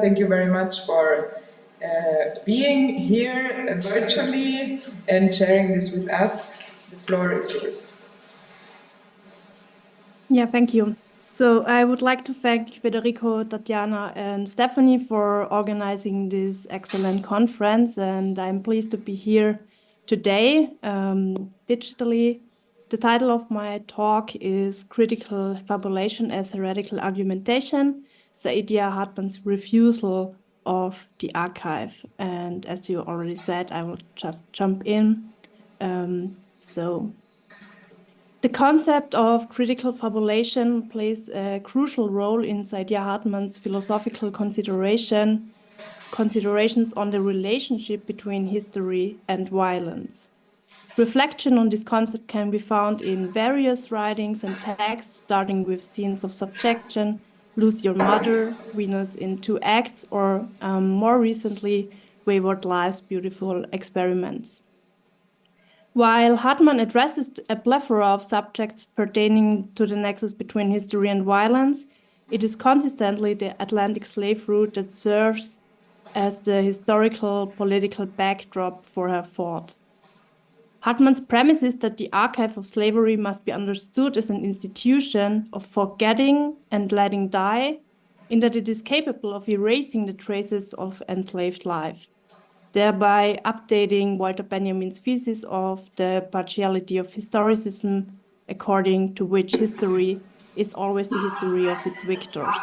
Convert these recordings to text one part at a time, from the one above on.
thank you very much for being here virtually and sharing this with us. The floor is yours. Yeah, thank you. So I would like to thank Federico, Tatjana, and Stephanie for organizing this excellent conference, and I'm pleased to be here today digitally. The title of my talk is Critical Fabulation as Heretical Argumentation, Saidiya Hartman's Refusal of the Archive. And as you already said, I will just jump in. The concept of critical fabulation plays a crucial role in Saidiya Hartman's philosophical considerations on the relationship between history and violence. Reflection on this concept can be found in various writings and texts, starting with Scenes of Subjection, Lose Your Mother, Venus in Two Acts, or more recently, Wayward Life's Beautiful Experiments. While Hartman addresses a plethora of subjects pertaining to the nexus between history and violence, it is consistently the Atlantic slave route that serves as the historical political backdrop for her thought. Hartman's premise is that the archive of slavery must be understood as an institution of forgetting and letting die, in that it is capable of erasing the traces of enslaved life, thereby updating Walter Benjamin's thesis of the partiality of historicism, according to which history is always the history of its victors.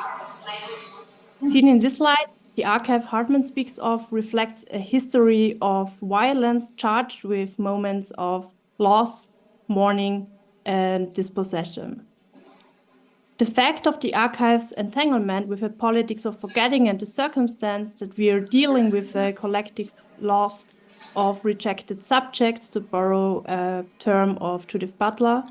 Seen in this light, the archive Hartman speaks of reflects a history of violence charged with moments of loss, mourning, and dispossession. The fact of the archive's entanglement with a politics of forgetting and the circumstance that we are dealing with a collective loss of rejected subjects, to borrow a term of Judith Butler,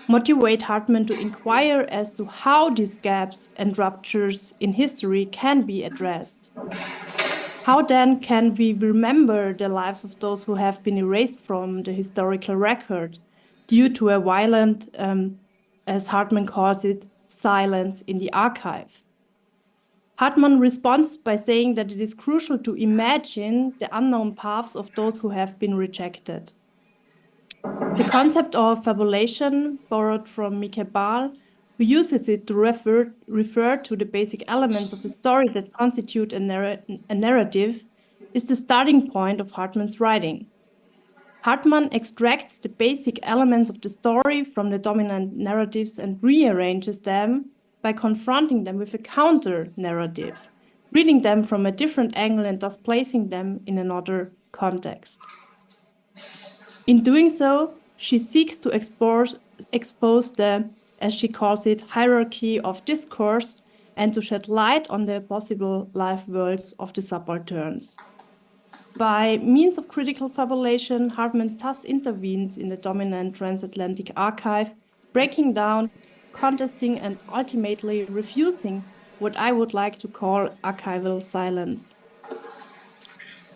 motivate Hartman to inquire as to how these gaps and ruptures in history can be addressed. How then can we remember the lives of those who have been erased from the historical record due to a violent, as Hartman calls it, silence in the archive? Hartman responds by saying that it is crucial to imagine the unknown paths of those who have been rejected. The concept of fabulation, borrowed from Michaela, who uses it to refer to the basic elements of a story that constitute a narrative, is the starting point of Hartman's writing. Hartman extracts the basic elements of the story from the dominant narratives and rearranges them by confronting them with a counter-narrative, reading them from a different angle and thus placing them in another context. In doing so, she seeks to expose the, as she calls it, hierarchy of discourse and to shed light on the possible life worlds of the subalterns. By means of critical fabulation, Hartman thus intervenes in the dominant transatlantic archive, breaking down, contesting, and ultimately refusing what I would like to call archival silence.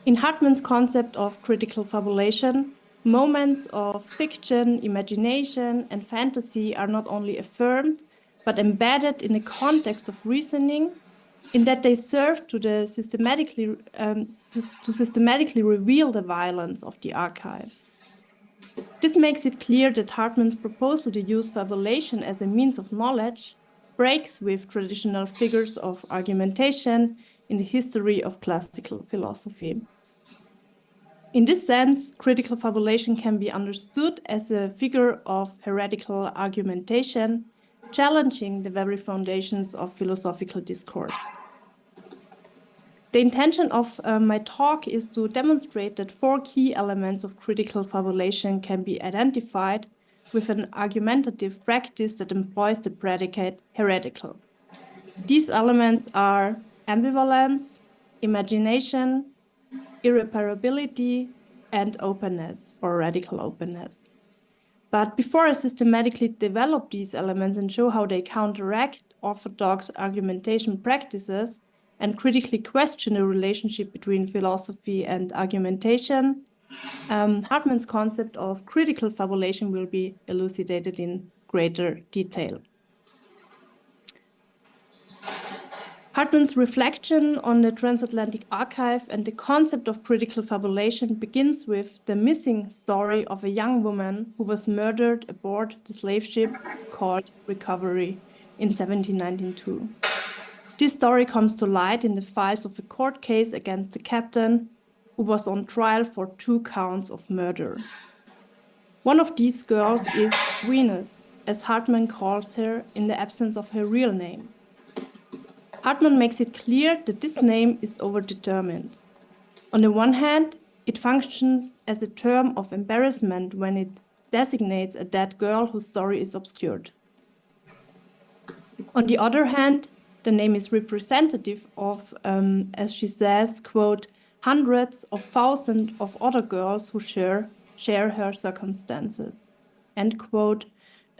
In Hartman's concept of critical fabulation, moments of fiction, imagination, and fantasy are not only affirmed, but embedded in a context of reasoning, in that they serve to systematically reveal the violence of the archive. This makes it clear that Hartman's proposal to use fabulation as a means of knowledge breaks with traditional figures of argumentation in the history of classical philosophy. In this sense, critical fabulation can be understood as a figure of heretical argumentation, challenging the very foundations of philosophical discourse. The intention of my talk is to demonstrate that 4 key elements of critical fabulation can be identified with an argumentative practice that employs the predicate heretical. These elements are ambivalence, imagination, irreparability, and openness, or radical openness. But before I systematically develop these elements and show how they counteract orthodox argumentation practices and critically question the relationship between philosophy and argumentation, Hartman's concept of critical fabulation will be elucidated in greater detail. Hartman's reflection on the transatlantic archive and the concept of critical fabulation begins with the missing story of a young woman who was murdered aboard the slave ship called Recovery in 1792. This story comes to light in the files of a court case against the captain, who was on trial for 2 counts of murder. One of these girls is Venus, as Hartman calls her in the absence of her real name. Hartman makes it clear that this name is overdetermined. On the one hand, it functions as a term of embarrassment when it designates a dead girl whose story is obscured. On the other hand, the name is representative of, as she says, quote, hundreds of thousands of other girls who share her circumstances, end quote,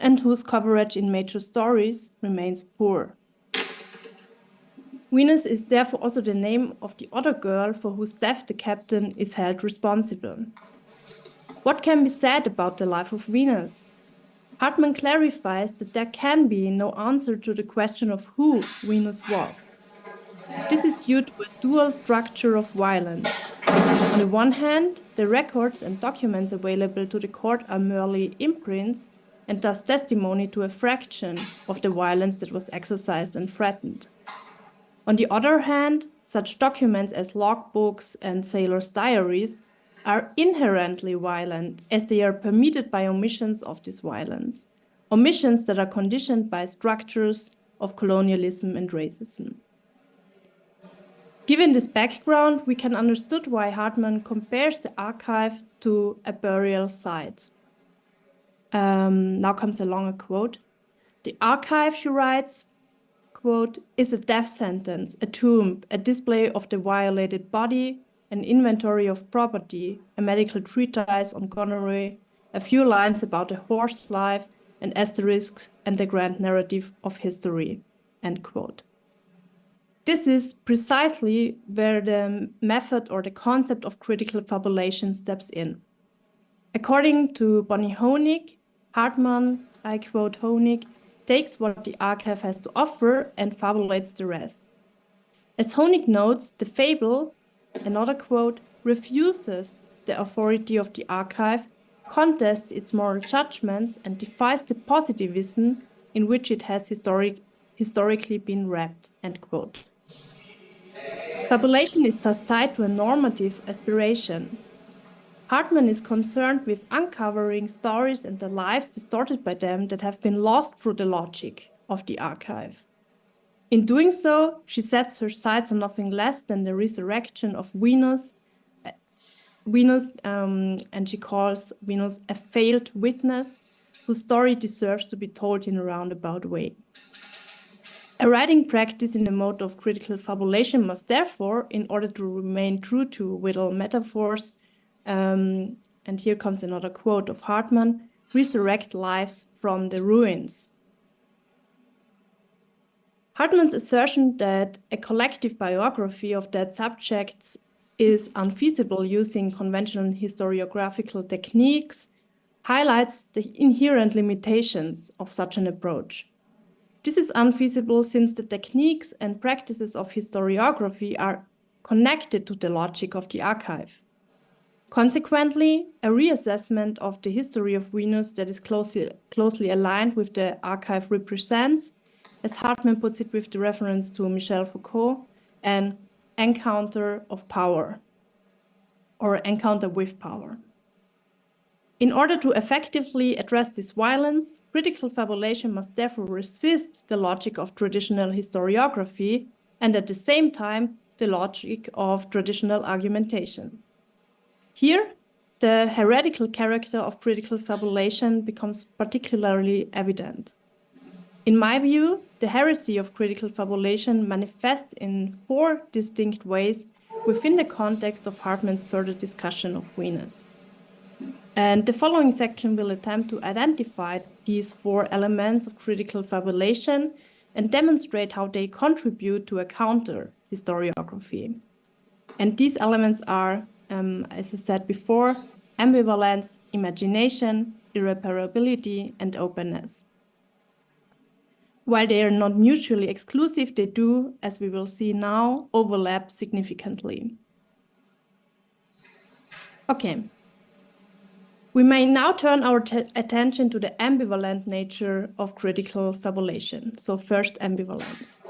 and whose coverage in major stories remains poor. Venus is therefore also the name of the other girl for whose death the captain is held responsible. What can be said about the life of Venus? Hartman clarifies that there can be no answer to the question of who Venus was. This is due to a dual structure of violence. On the one hand, the records and documents available to the court are merely imprints and thus testimony to a fraction of the violence that was exercised and threatened. On the other hand, such documents as logbooks and sailors' diaries are inherently violent as they are permitted by omissions of this violence, omissions that are conditioned by structures of colonialism and racism. Given this background, we can understand why Hartman compares the archive to a burial site. Now comes a longer quote. The archive, she writes, quote, is a death sentence, a tomb, a display of the violated body, an inventory of property, a medical treatise on gonorrhea, a few lines about a horse life, an asterisk, and the grand narrative of history, end quote. This is precisely where the method or the concept of critical fabulation steps in. According to Bonnie Honig, Hartman, I quote Honig, takes what the archive has to offer and fabulates the rest. As Honig notes, the fable, another quote, refuses the authority of the archive, contests its moral judgments, and defies the positivism in which it has historically been wrapped, end quote. Fabulation is thus tied to a normative aspiration. Hartman is concerned with uncovering stories and the lives distorted by them that have been lost through the logic of the archive. In doing so, she sets her sights on nothing less than the resurrection of Venus, and she calls Venus a failed witness whose story deserves to be told in a roundabout way. A writing practice in the mode of critical fabulation must therefore, in order to remain true to Whittle metaphors, and here comes another quote of Hartman, resurrect lives from the ruins. Hartman's assertion that a collective biography of dead subjects is unfeasible using conventional historiographical techniques highlights the inherent limitations of such an approach. This is unfeasible since the techniques and practices of historiography are connected to the logic of the archive. Consequently, a reassessment of the history of Venus that is closely aligned with the archive represents, as Hartman puts it with the reference to Michel Foucault, an encounter of power, or encounter with power. In order to effectively address this violence, critical fabulation must therefore resist the logic of traditional historiography and at the same time the logic of traditional argumentation. Here, the heretical character of critical fabulation becomes particularly evident. In my view, the heresy of critical fabulation manifests in 4 distinct ways within the context of Hartman's further discussion of Venus. And the following section will attempt to identify these 4 elements of critical fabulation and demonstrate how they contribute to a counter-historiography. And these elements are, as I said before, ambivalence, imagination, irreparability, and openness. While they are not mutually exclusive, they do, as we will see now, overlap significantly. Okay. We may now turn our attention to the ambivalent nature of critical fabulation. So first, ambivalence.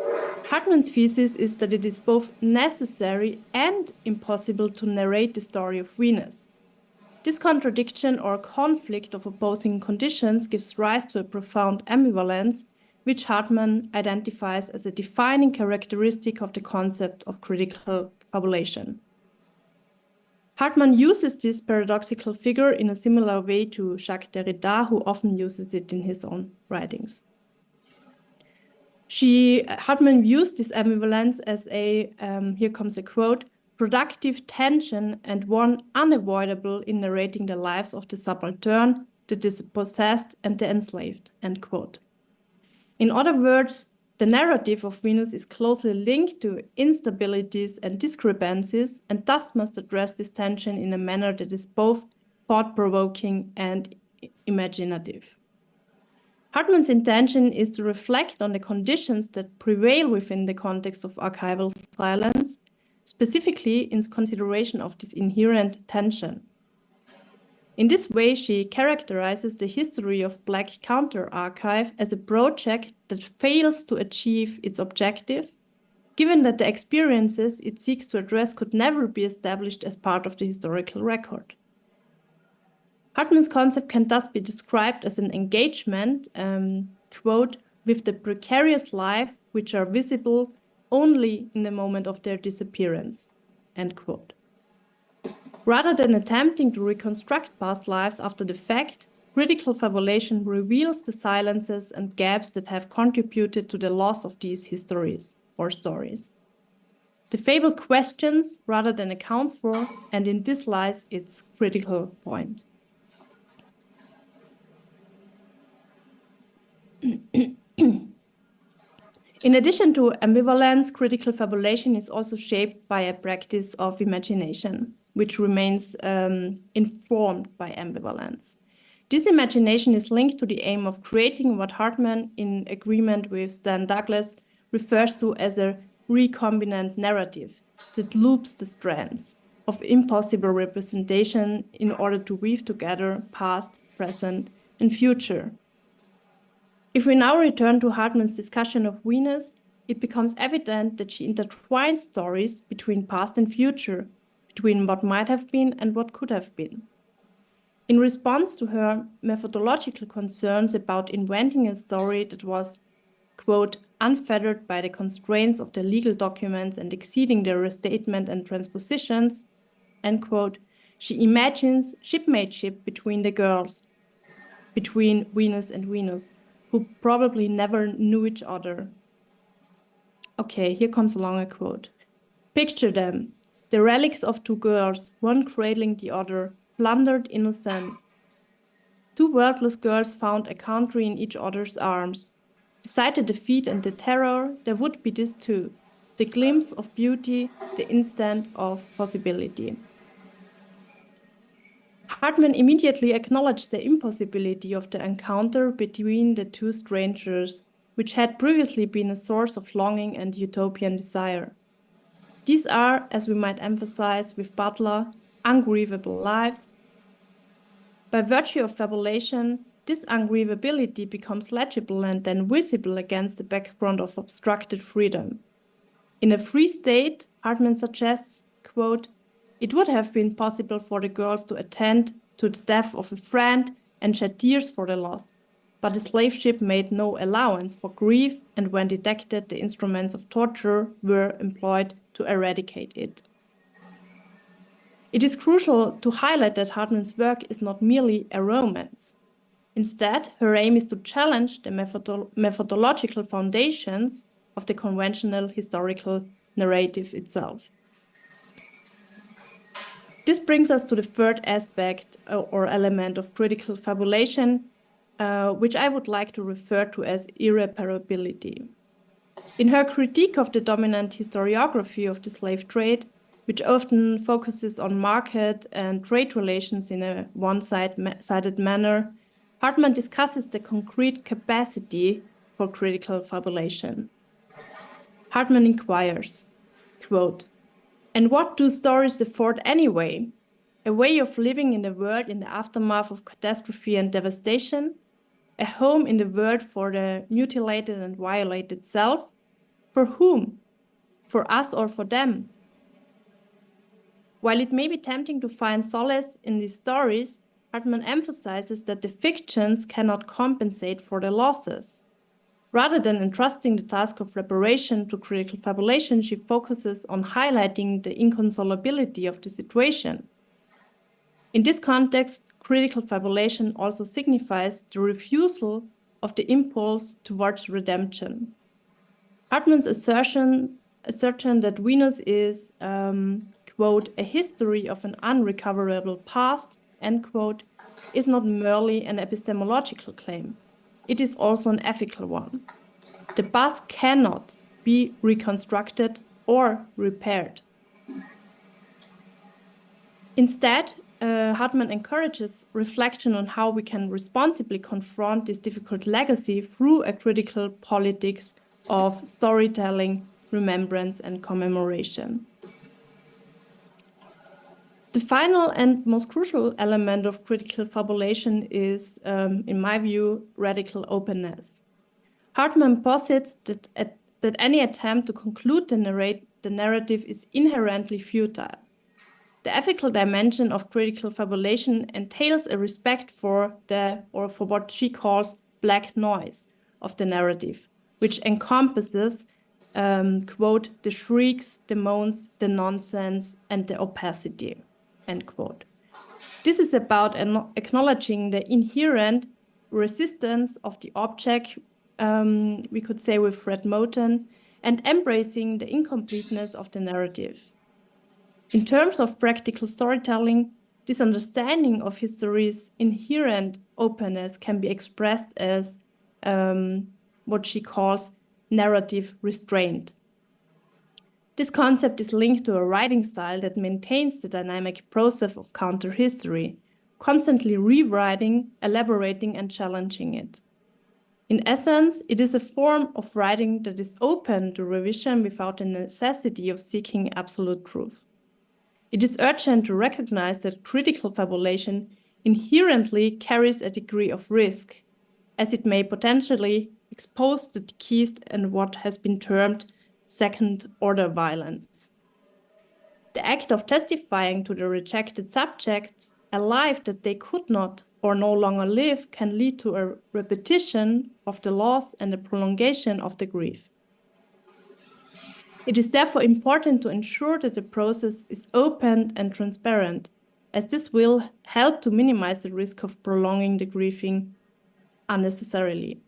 Hartman's thesis is that it is both necessary and impossible to narrate the story of Venus. This contradiction or conflict of opposing conditions gives rise to a profound ambivalence, which Hartman identifies as a defining characteristic of the concept of critical fabulation. Hartman uses this paradoxical figure in a similar way to Jacques Derrida, who often uses it in his own writings. Hartman views this ambivalence as a, here comes a quote, productive tension and one unavoidable in narrating the lives of the subaltern, the dispossessed, and the enslaved, end quote. In other words, the narrative of Venus is closely linked to instabilities and discrepancies, and thus must address this tension in a manner that is both thought-provoking and imaginative. Hartman's intention is to reflect on the conditions that prevail within the context of archival silence, specifically in consideration of this inherent tension. In this way, she characterizes the history of Black counter-archive as a project that fails to achieve its objective, given that the experiences it seeks to address could never be established as part of the historical record. Hartman's concept can thus be described as an engagement, quote, with the precarious life which are visible only in the moment of their disappearance, end quote. Rather than attempting to reconstruct past lives after the fact, critical fabulation reveals the silences and gaps that have contributed to the loss of these histories or stories. The fable questions rather than accounts for, and in this lies its critical point. In addition to ambivalence, critical fabulation is also shaped by a practice of imagination, which remains informed by ambivalence. This imagination is linked to the aim of creating what Hartman, in agreement with Stan Douglas, refers to as a recombinant narrative that loops the strands of impossible representation in order to weave together past, present, and future. If we now return to Hartman's discussion of Venus, it becomes evident that she intertwines stories between past and future, between what might have been and what could have been. In response to her methodological concerns about inventing a story that was, quote, unfettered by the constraints of the legal documents and exceeding their restatement and transpositions, end quote, she imagines shipmateship between the girls, between Venus and Venus, who probably never knew each other. Okay, here comes along a quote. Picture them, the relics of two girls, one cradling the other, plundered innocence. Two worthless girls found a country in each other's arms. Beside the defeat and the terror, there would be this too, the glimpse of beauty, the instant of possibility. Hartman immediately acknowledged the impossibility of the encounter between the two strangers, which had previously been a source of longing and utopian desire. These are, as we might emphasize with Butler, ungrievable lives. By virtue of fabulation, this ungrievability becomes legible and then visible against the background of obstructed freedom. In a free state, Hartman suggests, quote, it would have been possible for the girls to attend to the death of a friend and shed tears for the loss, but the slave ship made no allowance for grief, and when detected, the instruments of torture were employed to eradicate it. It is crucial to highlight that Hartman's work is not merely a romance. Instead, her aim is to challenge the methodological foundations of the conventional historical narrative itself. This brings us to the third aspect or element of critical fabulation, which I would like to refer to as irreparability. In her critique of the dominant historiography of the slave trade, which often focuses on market and trade relations in a one-sided manner, Hartman discusses the concrete capacity for critical fabulation. Hartman inquires, quote, "And what do stories afford anyway? A way of living in the world in the aftermath of catastrophe and devastation? A home in the world for the mutilated and violated self? For whom? For us or for them?" While it may be tempting to find solace in these stories, Hartman emphasizes that the fictions cannot compensate for the losses. Rather than entrusting the task of reparation to critical fabulation, she focuses on highlighting the inconsolability of the situation. In this context, critical fabulation also signifies the refusal of the impulse towards redemption. Hartman's assertion that Venus is, quote, "a history of an unrecoverable past," end quote, is not merely an epistemological claim. It is also an ethical one. The past cannot be reconstructed or repaired. Instead, Hartman encourages reflection on how we can responsibly confront this difficult legacy through a critical politics of storytelling, remembrance, and commemoration. The final and most crucial element of critical fabulation is, in my view, radical openness. Hartman posits that any attempt to conclude the narrative is inherently futile. The ethical dimension of critical fabulation entails a respect for what she calls black noise of the narrative, which encompasses, quote, "the shrieks, the moans, the nonsense, and the opacity," end quote. This is about acknowledging the inherent resistance of the object, we could say with Fred Moten, and embracing the incompleteness of the narrative. In terms of practical storytelling, this understanding of history's inherent openness can be expressed as what she calls narrative restraint. This concept is linked to a writing style that maintains the dynamic process of counter-history, constantly rewriting, elaborating, and challenging it. In essence, it is a form of writing that is open to revision without the necessity of seeking absolute truth. It is urgent to recognize that critical fabulation inherently carries a degree of risk, as it may potentially expose the deceased and what has been termed second-order violence. The act of testifying to the rejected subjects a life that they could not or no longer live can lead to a repetition of the loss and a prolongation of the grief. It is therefore important to ensure that the process is open and transparent, as this will help to minimize the risk of prolonging the grieving unnecessarily.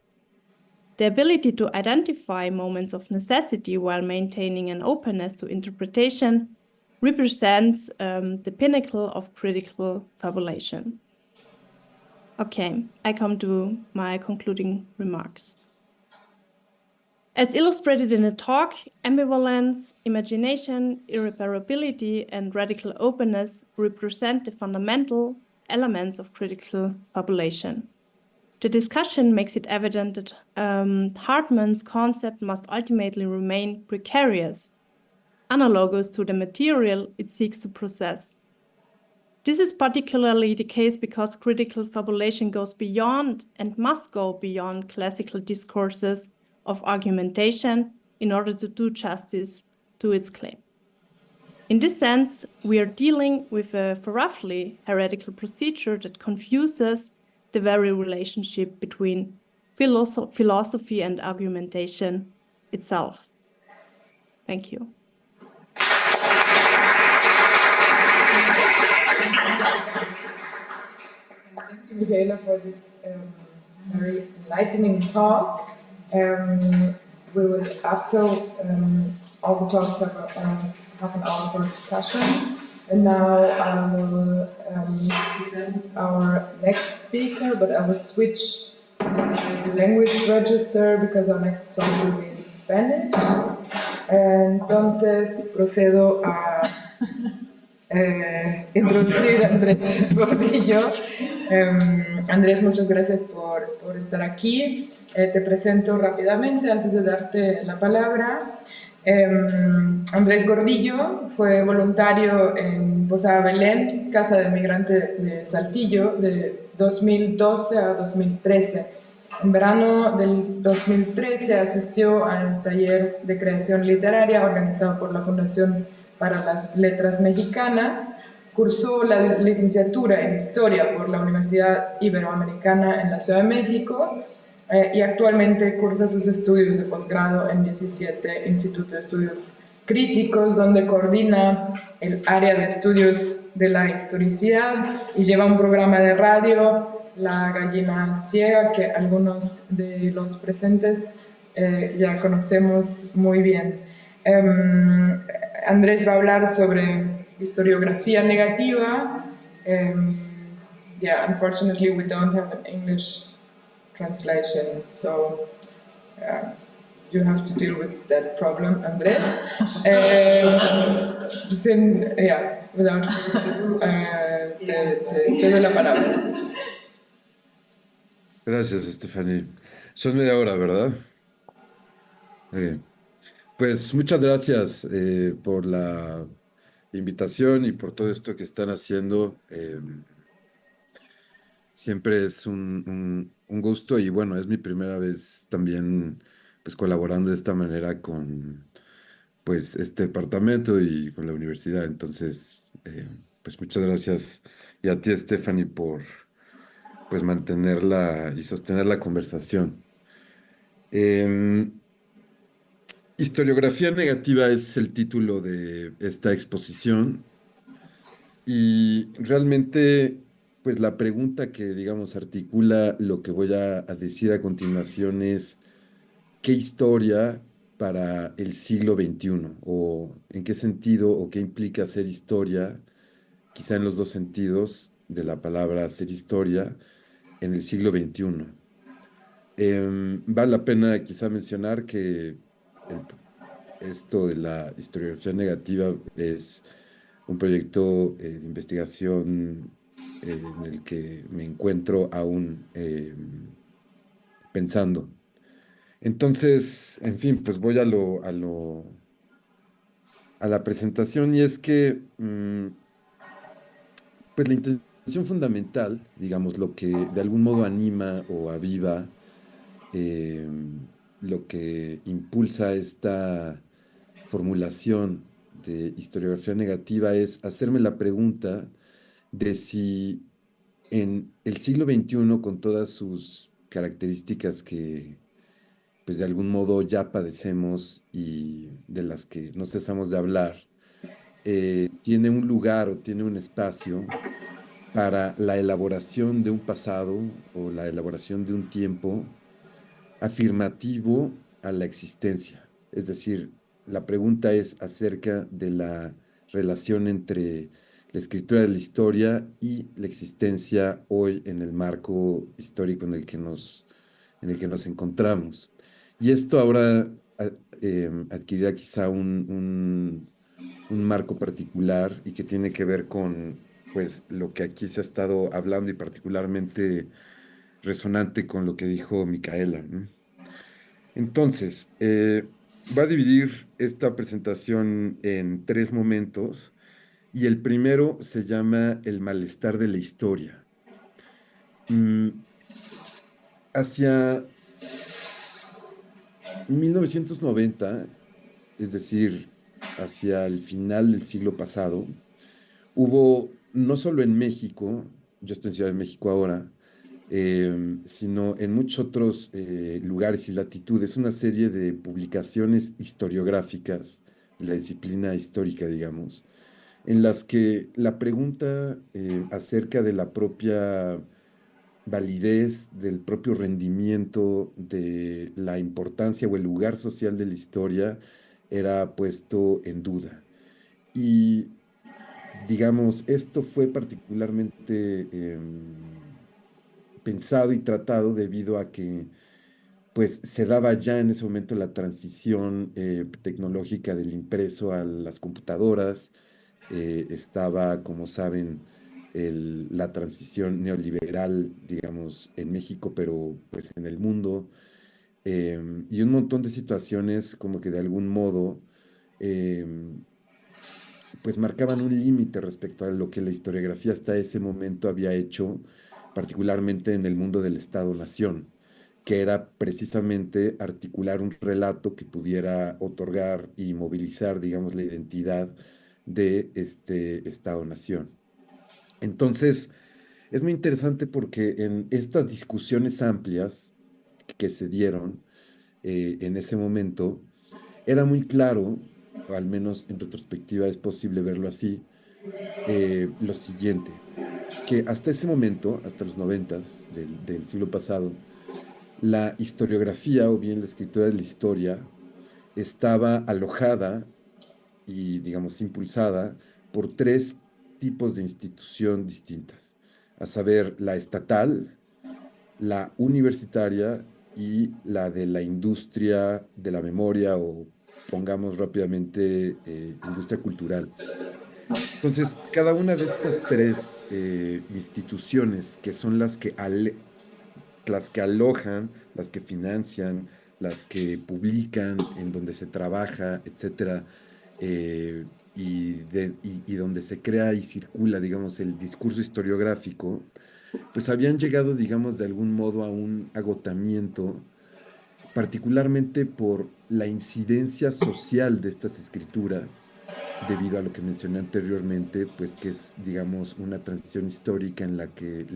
The ability to identify moments of necessity while maintaining an openness to interpretation represents the pinnacle of critical fabulation. Okay, I come to my concluding remarks. As illustrated in the talk, ambivalence, imagination, irreparability, and radical openness represent the fundamental elements of critical fabulation. The discussion makes it evident that Hartman's concept must ultimately remain precarious, analogous to the material it seeks to process. This is particularly the case because critical fabulation goes beyond and must go beyond classical discourses of argumentation in order to do justice to its claim. In this sense, we are dealing with a roughly heretical procedure that confuses the very relationship between philosophy and argumentation itself. Thank you. Thank you, Michaela, for this very enlightening talk. We will, after all the talks, have half an hour for discussion. And now I will present our next speaker, but I will switch the language register because our next talk will be in Spanish. Entonces procedo a introducir a Andrés Gordillo. Andrés, muchas gracias por estar aquí. Te presento rápidamente antes de darte la palabra. Andrés Gordillo fue voluntario en Posada Belén, Casa del Migrante de Saltillo, de 2012 a 2013. En verano del 2013 asistió al taller de creación literaria organizado por la Fundación para las Letras Mexicanas. Cursó la licenciatura en Historia por la Universidad Iberoamericana en la Ciudad de México y actualmente cursa sus estudios de posgrado en 17 Instituto de Estudios Críticos, donde coordina el área de estudios de la historicidad y lleva un programa de radio, La Gallina Ciega, que algunos de los presentes ya conocemos muy bien. Andrés va a hablar sobre historiografía negativa. Yeah, unfortunately we don't have an English translation, so you have to deal with that problem, Andrés. Without further ado, te cedo la palabra. Gracias, Stephanie. Son media hora, ¿verdad? Pues muchas gracias por la invitación y por todo esto que están haciendo. Siempre es un gusto y bueno, es mi primera vez también pues colaborando de esta manera con pues este departamento y con la universidad. Entonces, pues muchas gracias y a ti, Stephanie, por pues mantenerla y sostener la conversación. Historiografía negativa es el título de esta exposición y realmente, pues la pregunta que, digamos, articula lo que voy a decir a continuación es, ¿qué historia para el siglo XXI? ¿O en qué sentido o qué implica hacer historia, quizá en los dos sentidos de la palabra hacer historia, en el siglo XXI? Vale la pena quizá mencionar que el esto de la historiografía negativa es un proyecto de investigación en el que me encuentro aún pensando. Entonces, en fin, pues voy a la presentación y es que pues la intención fundamental, digamos, lo que de algún modo anima o aviva, lo que impulsa esta formulación de historiografía negativa es hacerme la pregunta de si en el siglo XXI, con todas sus características que pues de algún modo ya padecemos y de las que no cesamos de hablar, tiene un lugar o tiene un espacio para la elaboración de un pasado o la elaboración de un tiempo afirmativo a la existencia. Es decir, la pregunta es acerca de la relación entre la escritura de la historia y la existencia hoy en el marco histórico en el que nos encontramos. Y esto ahora adquirirá quizá un marco particular y que tiene que ver con pues, lo que aquí se ha estado hablando y particularmente resonante con lo que dijo Michaela, ¿no? Entonces, va a dividir esta presentación en tres momentos y el primero se llama el malestar de la historia. Hacia 1990, es decir, hacia el final del siglo pasado, hubo no solo en México, yo estoy en Ciudad de México ahora, sino en muchos otros lugares y latitudes, una serie de publicaciones historiográficas, la disciplina histórica, digamos, en las que la pregunta acerca de la propia validez, del propio rendimiento, de la importancia o el lugar social de la historia era puesto en duda. Y digamos, esto fue particularmente pensado y tratado debido a que pues se daba ya en ese momento la transición tecnológica del impreso a las computadoras, estaba, como saben, la transición neoliberal, digamos, en México, pero pues en el mundo, y un montón de situaciones como que de algún modo pues marcaban un límite respecto a lo que la historiografía hasta ese momento había hecho, particularmente en el mundo del Estado-Nación, que era precisamente articular un relato que pudiera otorgar y movilizar, digamos, la identidad de este Estado-Nación. Entonces, es muy interesante porque en estas discusiones amplias que se dieron en ese momento, era muy claro, o al menos en retrospectiva es posible verlo así, lo siguiente, que hasta ese momento, hasta los noventas del siglo pasado, la historiografía o bien la escritura de la historia estaba alojada y, digamos, impulsada por tres tipos de institución distintas, a saber, la estatal, la universitaria y la de la industria de la memoria o pongamos rápidamente industria cultural. Entonces, cada una de estas tres instituciones que son las que alojan, las que financian, las que publican, en donde se trabaja, etcétera, y donde se crea y circula, digamos, el discurso historiográfico, pues habían llegado, digamos, de algún modo a un agotamiento, particularmente por la incidencia social de estas escrituras, debido a lo que mencioné anteriormente, pues que es, digamos, una transición histórica en la que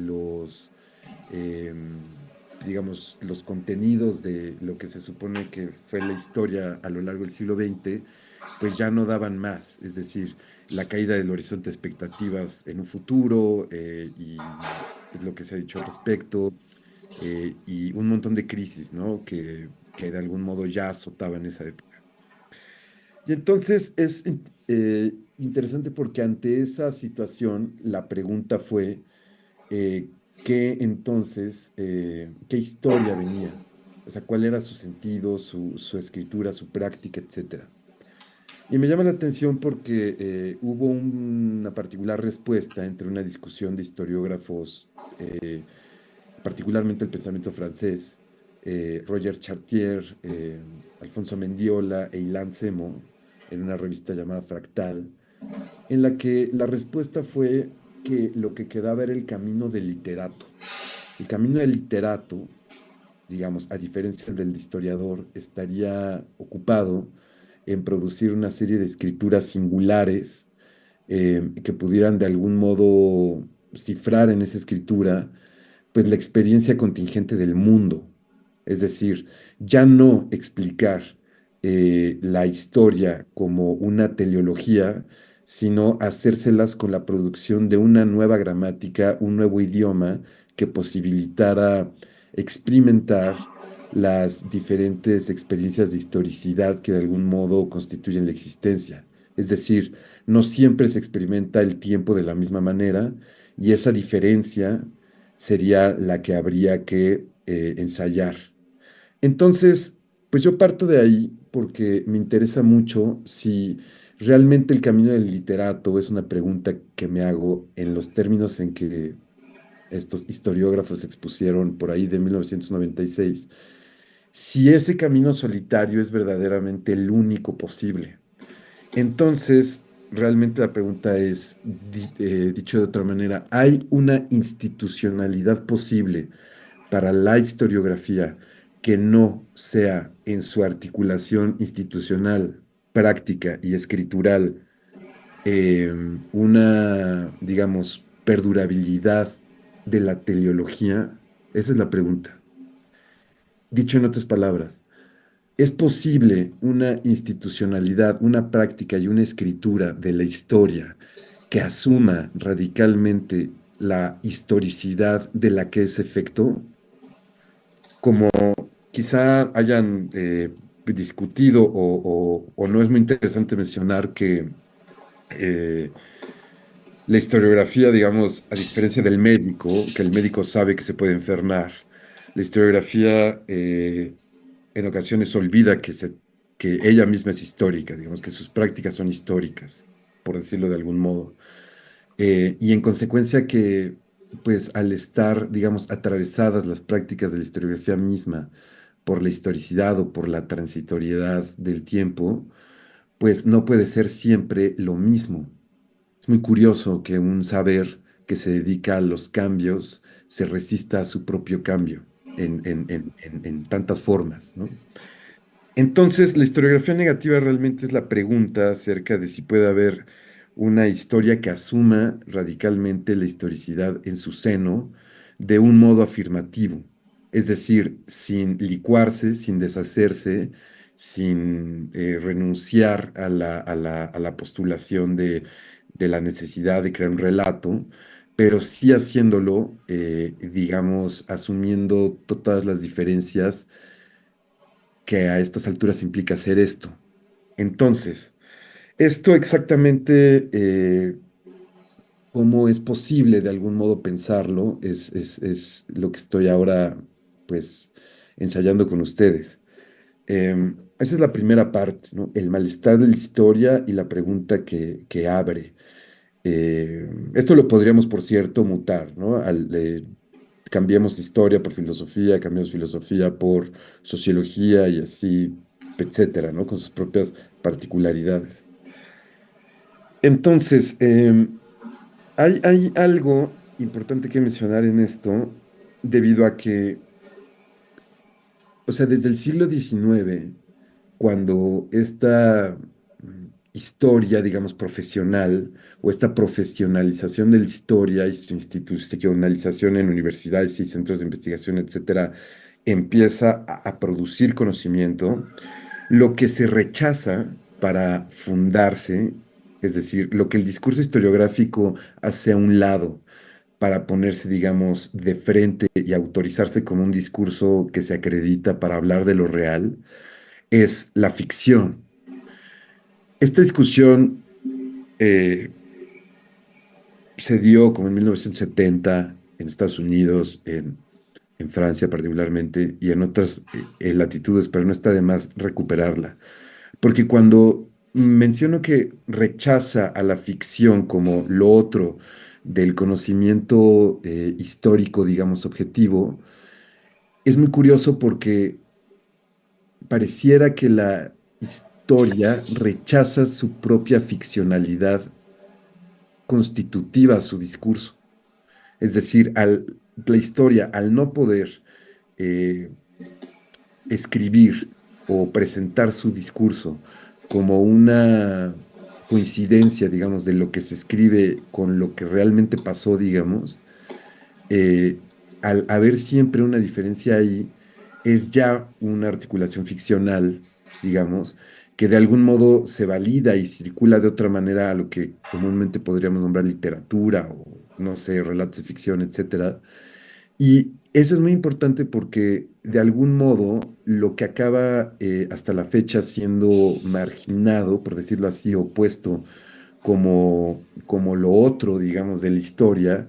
digamos, los contenidos de lo que se supone que fue la historia a lo largo del siglo XX, pues ya no daban más, es decir, la caída del horizonte de expectativas en un futuro y pues, lo que se ha dicho al respecto, y un montón de crisis, ¿no? Que de algún modo ya azotaban esa época. Y entonces es interesante porque ante esa situación la pregunta fue, eh, ¿qué entonces, qué historia venía? O sea, ¿cuál era su sentido, su escritura, su práctica, etcétera? Y me llama la atención porque hubo una particular respuesta entre una discusión de historiógrafos, particularmente el pensamiento francés, Roger Chartier, Alfonso Mendiola e Ilan Semo, en una revista llamada Fractal, en la que la respuesta fue que lo que quedaba era el camino del literato. El camino del literato, digamos, a diferencia del historiador, estaría ocupado en producir una serie de escrituras singulares que pudieran de algún modo cifrar en esa escritura pues la experiencia contingente del mundo. Es decir, ya no explicar la historia como una teleología, sino hacérselas con la producción de una nueva gramática, un nuevo idioma que posibilitara experimentar las diferentes experiencias de historicidad que de algún modo constituyen la existencia. Es decir, no siempre se experimenta el tiempo de la misma manera y esa diferencia sería la que habría que ensayar. Entonces, pues yo parto de ahí porque me interesa mucho si realmente el camino del literato es una pregunta que me hago en los términos en que estos historiógrafos expusieron por ahí de 1996, si ese camino solitario es verdaderamente el único posible. Entonces, realmente la pregunta es, dicho de otra manera, ¿hay una institucionalidad posible para la historiografía que no sea en su articulación institucional, práctica y escritural una, digamos, perdurabilidad de la teleología? Esa es la pregunta. Dicho en otras palabras, ¿es posible una institucionalidad, una práctica y una escritura de la historia que asuma radicalmente la historicidad de la que es efecto? Como quizá hayan discutido o no es muy interesante mencionar que eh, la historiografía, digamos, a diferencia del médico, que el médico sabe que se puede enfermar, la historiografía en ocasiones olvida que ella misma es histórica, digamos, que sus prácticas son históricas, por decirlo de algún modo. Y en consecuencia que, pues, al estar, digamos, atravesadas las prácticas de la historiografía misma por la historicidad o por la transitoriedad del tiempo, pues no puede ser siempre lo mismo. Es muy curioso que un saber que se dedica a los cambios se resista a su propio cambio en tantas formas, ¿no? Entonces, la historiografía negativa realmente es la pregunta acerca de si puede haber una historia que asuma radicalmente la historicidad en su seno de un modo afirmativo, es decir, sin licuarse, sin deshacerse, sin renunciar a la postulación de la necesidad de crear un relato, pero sí haciéndolo, digamos, asumiendo todas las diferencias que a estas alturas implica hacer esto. Entonces, esto exactamente, cómo es posible de algún modo pensarlo, es lo que estoy ahora, pues, ensayando con ustedes. Esa es la primera parte, ¿no? El malestar de la historia y la pregunta que abre. Esto lo podríamos, por cierto, mutar, ¿no? Cambiemos historia por filosofía, cambiamos filosofía por sociología y así, etcétera, ¿no? Con sus propias particularidades. Entonces, hay algo importante que mencionar en esto, debido a que, o sea, desde el siglo XIX, cuando esta historia, digamos, profesional o esta profesionalización de la historia y su institucionalización en universidades y centros de investigación, etcétera, empieza a producir conocimiento, lo que se rechaza para fundarse, es decir, lo que el discurso historiográfico hace a un lado para ponerse, digamos, de frente y autorizarse como un discurso que se acredita para hablar de lo real, es la ficción. Esta discusión eh, se dio como en 1970 en Estados Unidos, en Francia particularmente, y en otras latitudes, pero no está de más recuperarla. Porque cuando menciono que rechaza a la ficción como lo otro del conocimiento histórico, digamos, objetivo, es muy curioso porque pareciera que la historia rechaza su propia ficcionalidad constitutiva a su discurso. Es decir, la historia, al no poder eh, escribir o presentar su discurso como una coincidencia, digamos, de lo que se escribe con lo que realmente pasó, digamos, eh, al haber siempre una diferencia ahí, es ya una articulación ficcional, digamos, que de algún modo se valida y circula de otra manera a lo que comúnmente podríamos nombrar literatura o, no sé, relatos de ficción, etcétera. Y eso es muy importante porque de algún modo lo que acaba hasta la fecha siendo marginado, por decirlo así, opuesto como lo otro, digamos, de la historia,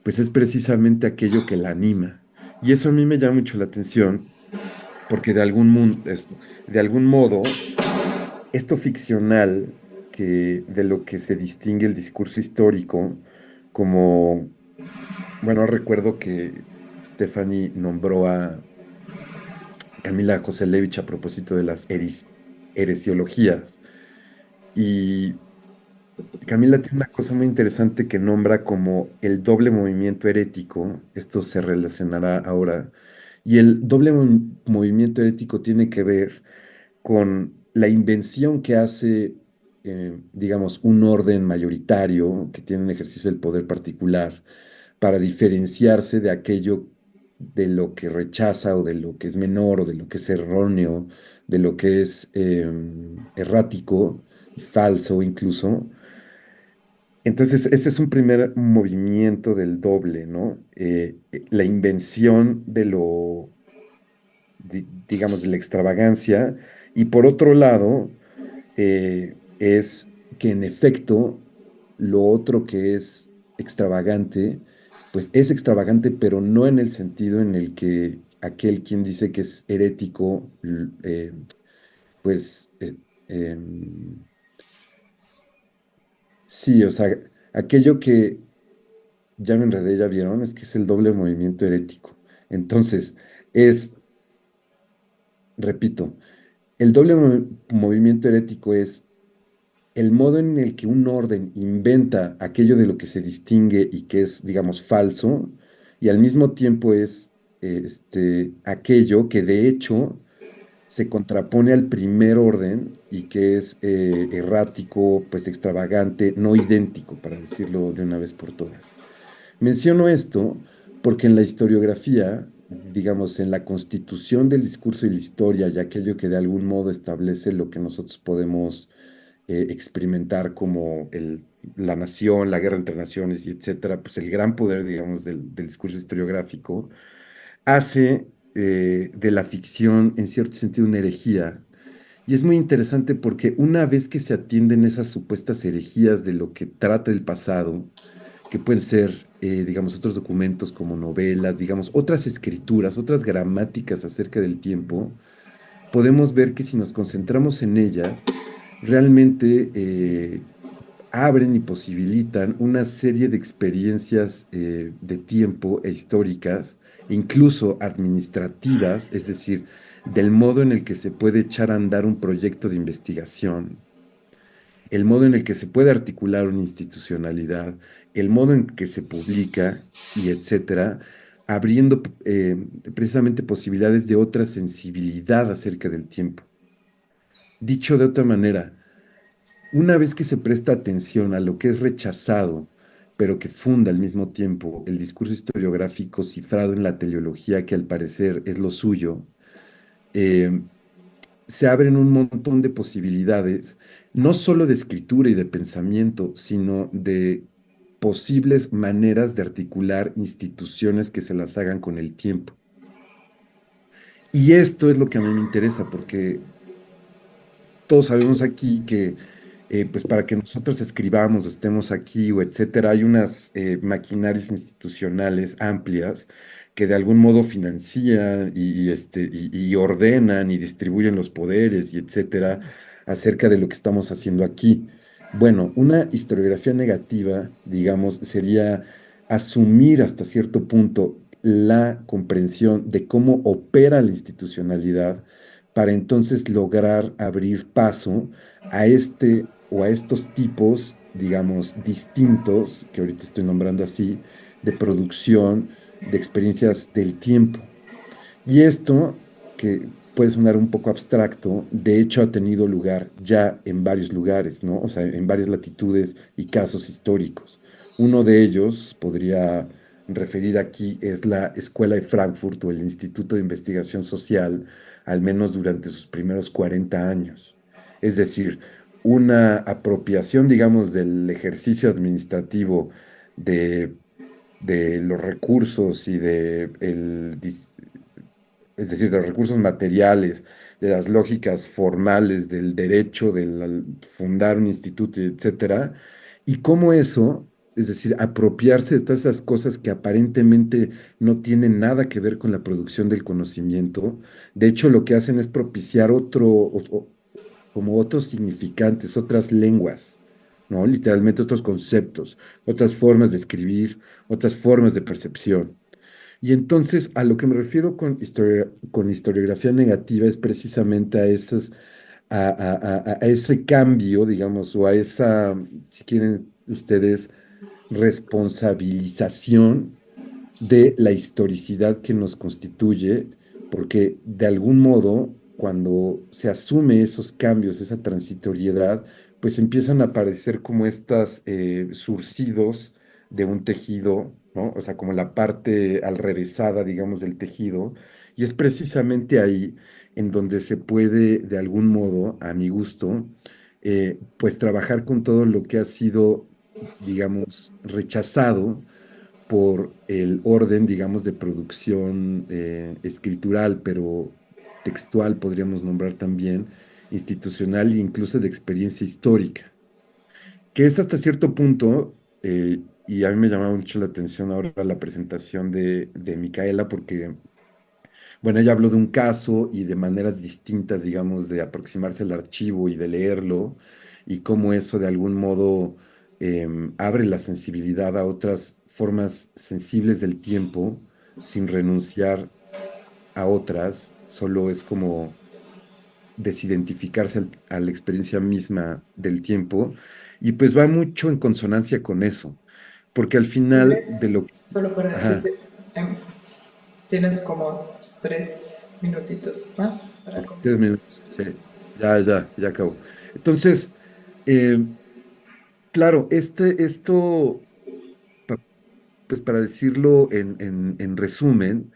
pues es precisamente aquello que la anima. Y eso a mí me llama mucho la atención porque de algún modo, esto ficcional de lo que se distingue el discurso histórico, como, bueno, recuerdo que Stephanie nombró a Camila Joselevich a propósito de las heresiologías. Y Camila tiene una cosa muy interesante que nombra como el doble movimiento herético. Esto se relacionará ahora. Y el doble movimiento herético tiene que ver con la invención que hace, digamos, un orden mayoritario que tiene un ejercicio del poder particular para diferenciarse de aquello de lo que rechaza o de lo que es menor o de lo que es erróneo, de lo que es errático y falso incluso. Entonces, ese es un primer movimiento del doble, ¿no? La invención de digamos, de la extravagancia. Y por otro lado, es que en efecto, lo otro que es extravagante, pues es extravagante, pero no en el sentido en el que aquel quien dice que es herético, pues sí, o sea, aquello que ya me enredé, ya vieron, es que es el doble movimiento herético. Entonces, es repito, el doble movimiento herético es el modo en el que un orden inventa aquello de lo que se distingue y que es, digamos, falso, y al mismo tiempo es aquello que de hecho se contrapone al primer orden y que es errático, pues extravagante, no idéntico, para decirlo de una vez por todas. Menciono esto porque en la historiografía, digamos, en la constitución del discurso y la historia, y aquello que de algún modo establece lo que nosotros podemos experimentar como la nación, la guerra entre naciones y etcétera, pues el gran poder, digamos, del discurso historiográfico, hace de la ficción, en cierto sentido, una herejía. Y es muy interesante porque una vez que se atienden esas supuestas herejías de lo que trata el pasado, que pueden ser, digamos, otros documentos como novelas, digamos, otras escrituras, otras gramáticas acerca del tiempo, podemos ver que si nos concentramos en ellas, realmente abren y posibilitan una serie de experiencias de tiempo e históricas, e incluso administrativas, es decir, del modo en el que se puede echar a andar un proyecto de investigación, el modo en el que se puede articular una institucionalidad, el modo en que se publica y etcétera, abriendo precisamente posibilidades de otra sensibilidad acerca del tiempo. Dicho de otra manera, una vez que se presta atención a lo que es rechazado, pero que funda al mismo tiempo el discurso historiográfico cifrado en la teleología, que al parecer es lo suyo, eh, se abren un montón de posibilidades, no solo de escritura y de pensamiento, sino de posibles maneras de articular instituciones que se las hagan con el tiempo. Y esto es lo que a mí me interesa, porque todos sabemos aquí que, pues para que nosotros escribamos o estemos aquí o etcétera, hay unas maquinarias institucionales amplias que de algún modo financian y ordenan y distribuyen los poderes y etcétera acerca de lo que estamos haciendo aquí. Bueno, una historiografía negativa, digamos, sería asumir hasta cierto punto la comprensión de cómo opera la institucionalidad para entonces lograr abrir paso a este o a estos tipos, digamos, distintos, que ahorita estoy nombrando así, de producción de experiencias del tiempo. Y esto, que puede sonar un poco abstracto, de hecho ha tenido lugar ya en varios lugares, ¿no? O sea, en varias latitudes y casos históricos. Uno de ellos, podría referir aquí, es la Escuela de Frankfurt o el Instituto de Investigación Social, al menos durante sus primeros 40 años. Es decir, una apropiación, digamos, del ejercicio administrativo de, de los recursos y es decir, de los recursos materiales, de las lógicas formales del derecho, fundar un instituto, etcétera, y cómo eso, es decir, apropiarse de todas esas cosas que aparentemente no tienen nada que ver con la producción del conocimiento, de hecho lo que hacen es propiciar como otros significantes, otras lenguas, ¿no? Literalmente otros conceptos, otras formas de escribir, otras formas de percepción. Y entonces a lo que me refiero con historiografía negativa es precisamente a a ese cambio, digamos, o a esa, si quieren ustedes, responsabilización de la historicidad que nos constituye, porque de algún modo, cuando se asume esos cambios, esa transitoriedad, pues empiezan a aparecer como estas surcidos de un tejido, ¿no? O sea, como la parte alrevesada, digamos, del tejido, y es precisamente ahí en donde se puede, de algún modo, a mi gusto, pues trabajar con todo lo que ha sido, digamos, rechazado por el orden, digamos, de producción escritural, pero textual podríamos nombrar también, institucional e incluso de experiencia histórica, que es hasta cierto punto, y a mí me llamaba mucho la atención ahora la presentación de Micaela, porque, bueno, ella habló de un caso y de maneras distintas, digamos, de aproximarse al archivo y de leerlo, y cómo eso de algún modo abre la sensibilidad a otras formas sensibles del tiempo sin renunciar a otras, solo es como desidentificarse a la experiencia misma del tiempo, y pues va mucho en consonancia con eso, porque al final de lo que... Solo para Ajá, decirte, tienes como 3 minutitos más para 3 concluir. minutos, sí, ya acabo. Entonces, claro, esto, pues para decirlo en resumen,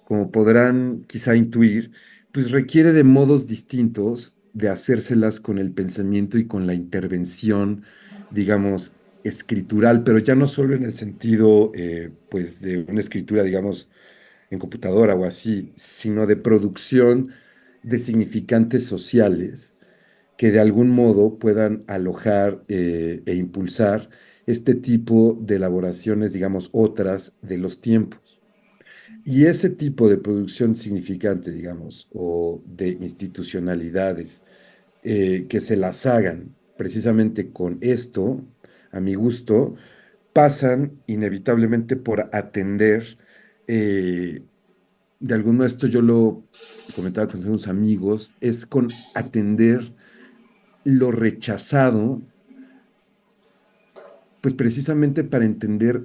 como podrán quizá intuir, pues requiere de modos distintos de hacérselas con el pensamiento y con la intervención, digamos, escritural, pero ya no solo en el sentido, pues, de una escritura, digamos, en computadora o así, sino de producción de significantes sociales que de algún modo puedan alojar e impulsar este tipo de elaboraciones, digamos, otras de los tiempos. Y ese tipo de producción significante, digamos, o de institucionalidades que se las hagan precisamente con esto, a mi gusto, pasan inevitablemente por atender, de algún modo esto yo lo comentaba con unos amigos, es con atender lo rechazado, pues precisamente para entender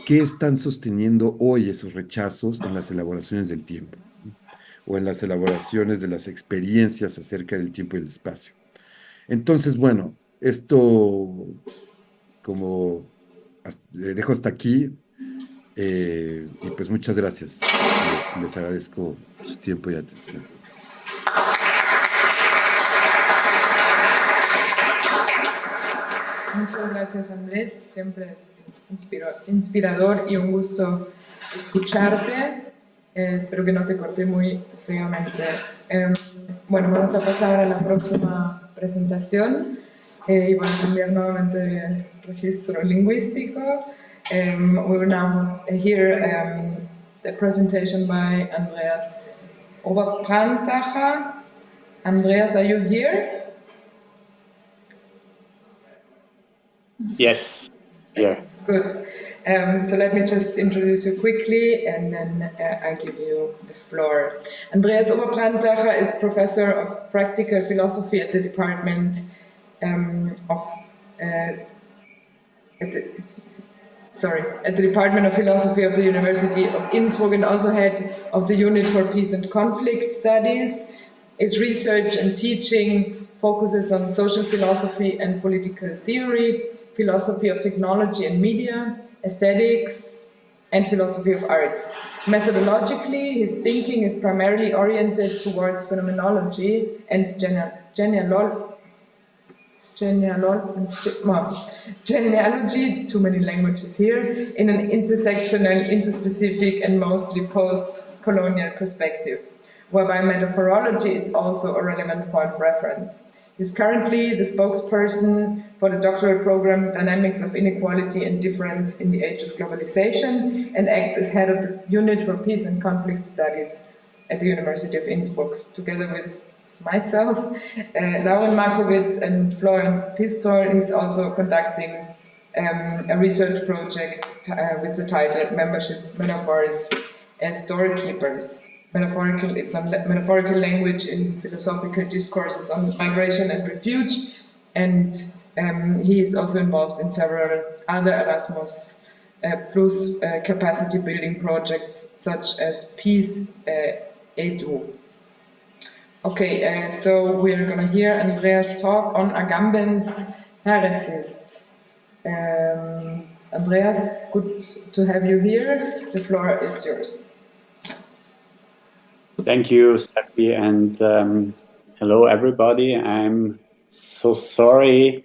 qué están sosteniendo hoy esos rechazos en las elaboraciones del tiempo, ¿no? O en las elaboraciones de las experiencias acerca del tiempo y el espacio. Entonces, bueno, esto como dejo hasta aquí, y pues muchas gracias. Les agradezco su tiempo y atención. Muchas gracias, Andrés. Siempre es inspirador y un gusto escucharte. Espero que no te corté muy feamente. Bueno, vamos a pasar a la próxima presentación y voy a cambiar nuevamente de registro lingüístico. We will now hear the presentation by Andreas Oberprantacher. Andreas, are you here? Yes, yeah. Good. So let me just introduce you quickly and then I give you the floor. Andreas Oberprantacher is professor of practical philosophy at the Department at the Department of Philosophy of the University of Innsbruck and also head of the Unit for Peace and Conflict Studies. His research and teaching focuses on social philosophy and political theory, philosophy of technology and media, aesthetics, and philosophy of art. Methodologically, his thinking is primarily oriented towards phenomenology and genealogy, too many languages here, in an intersectional, interspecific, and mostly post-colonial perspective, whereby metaphorology is also a relevant point of reference. He's currently the spokesperson for the doctoral program Dynamics of Inequality and Difference in the Age of Globalization and acts as head of the Unit for Peace and Conflict Studies at the University of Innsbruck, together with myself, Lauren Markowitz and Florian Pistol. He's also conducting a research project with the title Membership Metaphors as Doorkeepers. It's on metaphorical language in philosophical discourses on migration and refuge, and he is also involved in several other Erasmus Plus capacity building projects such as Peace Edu. Okay, so we're going to hear Andreas talk on Agamben's Haeresis. Andreas, good to have you here. The floor is yours. Thank you, Steffi, and hello, everybody. I'm so sorry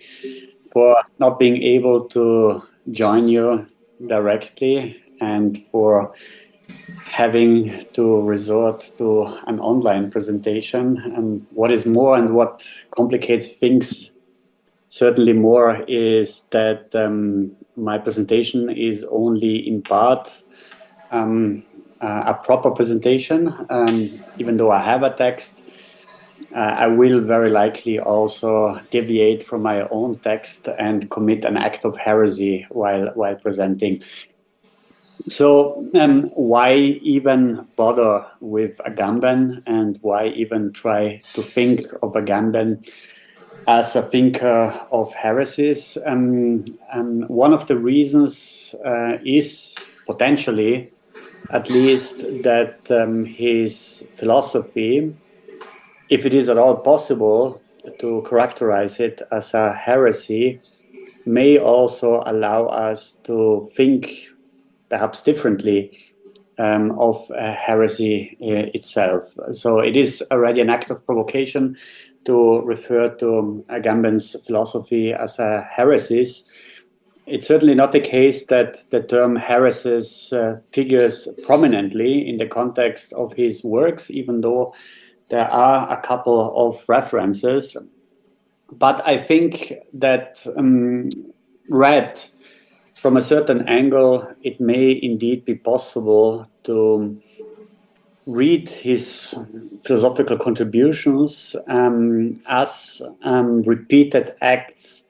for not being able to join you directly and for having to resort to an online presentation. And what is more and what complicates things certainly more is that my presentation is only in part a proper presentation. Even though I have a text, I will very likely also deviate from my own text and commit an act of heresy while presenting. So why even bother with Agamben, and why even try to think of Agamben as a thinker of Haeresis? One of the reasons is potentially, at least, that his philosophy, if it is at all possible to characterize it as a heresy, may also allow us to think perhaps differently of heresy itself. So it is already an act of provocation to refer to Agamben's philosophy as a heresis. It's certainly not the case that the term heresis figures prominently in the context of his works, even though there are a couple of references. But I think that read from a certain angle, it may indeed be possible to read his philosophical contributions as repeated acts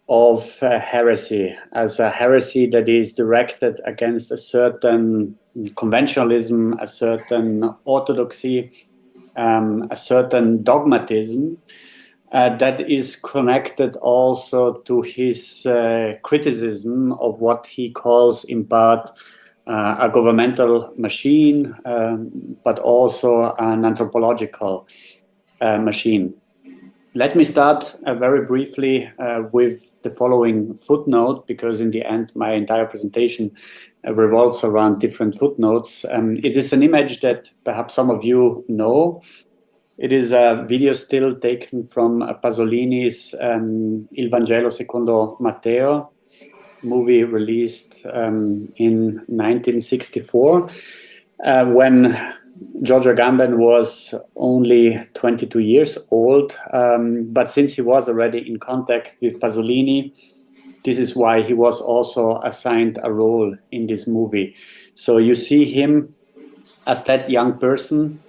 of heresy, as a heresy that is directed against a certain conventionalism, a certain orthodoxy, a certain dogmatism, that is connected also to his criticism of what he calls in part a governmental machine, but also an anthropological machine. Let me start very briefly with the following footnote, because in the end my entire presentation revolves around different footnotes. It is an image that perhaps some of you know. It is a video still taken from Pasolini's Il Vangelo secondo Matteo, movie released in 1964, when Giorgio Agamben was only 22 years old. But since he was already in contact with Pasolini, this is why he was also assigned a role in this movie. So you see him as that young person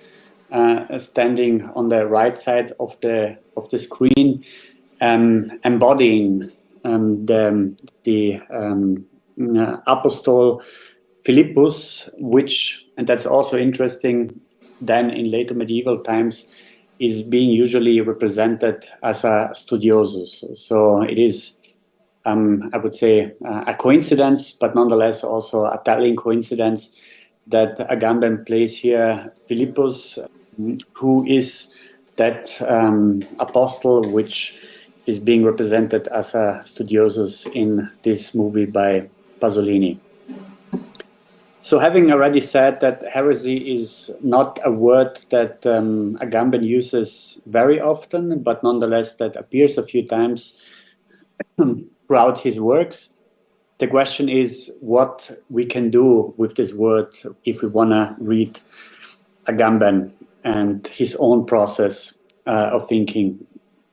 standing on the right side of the screen, embodying the apostle Philippus, which, and that's also interesting, then in later medieval times is being usually represented as a studiosus. So it is, I would say, a coincidence, but nonetheless also a telling coincidence that Agamben plays here Philippus, who is that apostle which is being represented as a studiosus in this movie by Pasolini. So having already said that heresy is not a word that Agamben uses very often, but nonetheless that appears a few times throughout his works, the question is what we can do with this word if we want to read Agamben and his own process of thinking.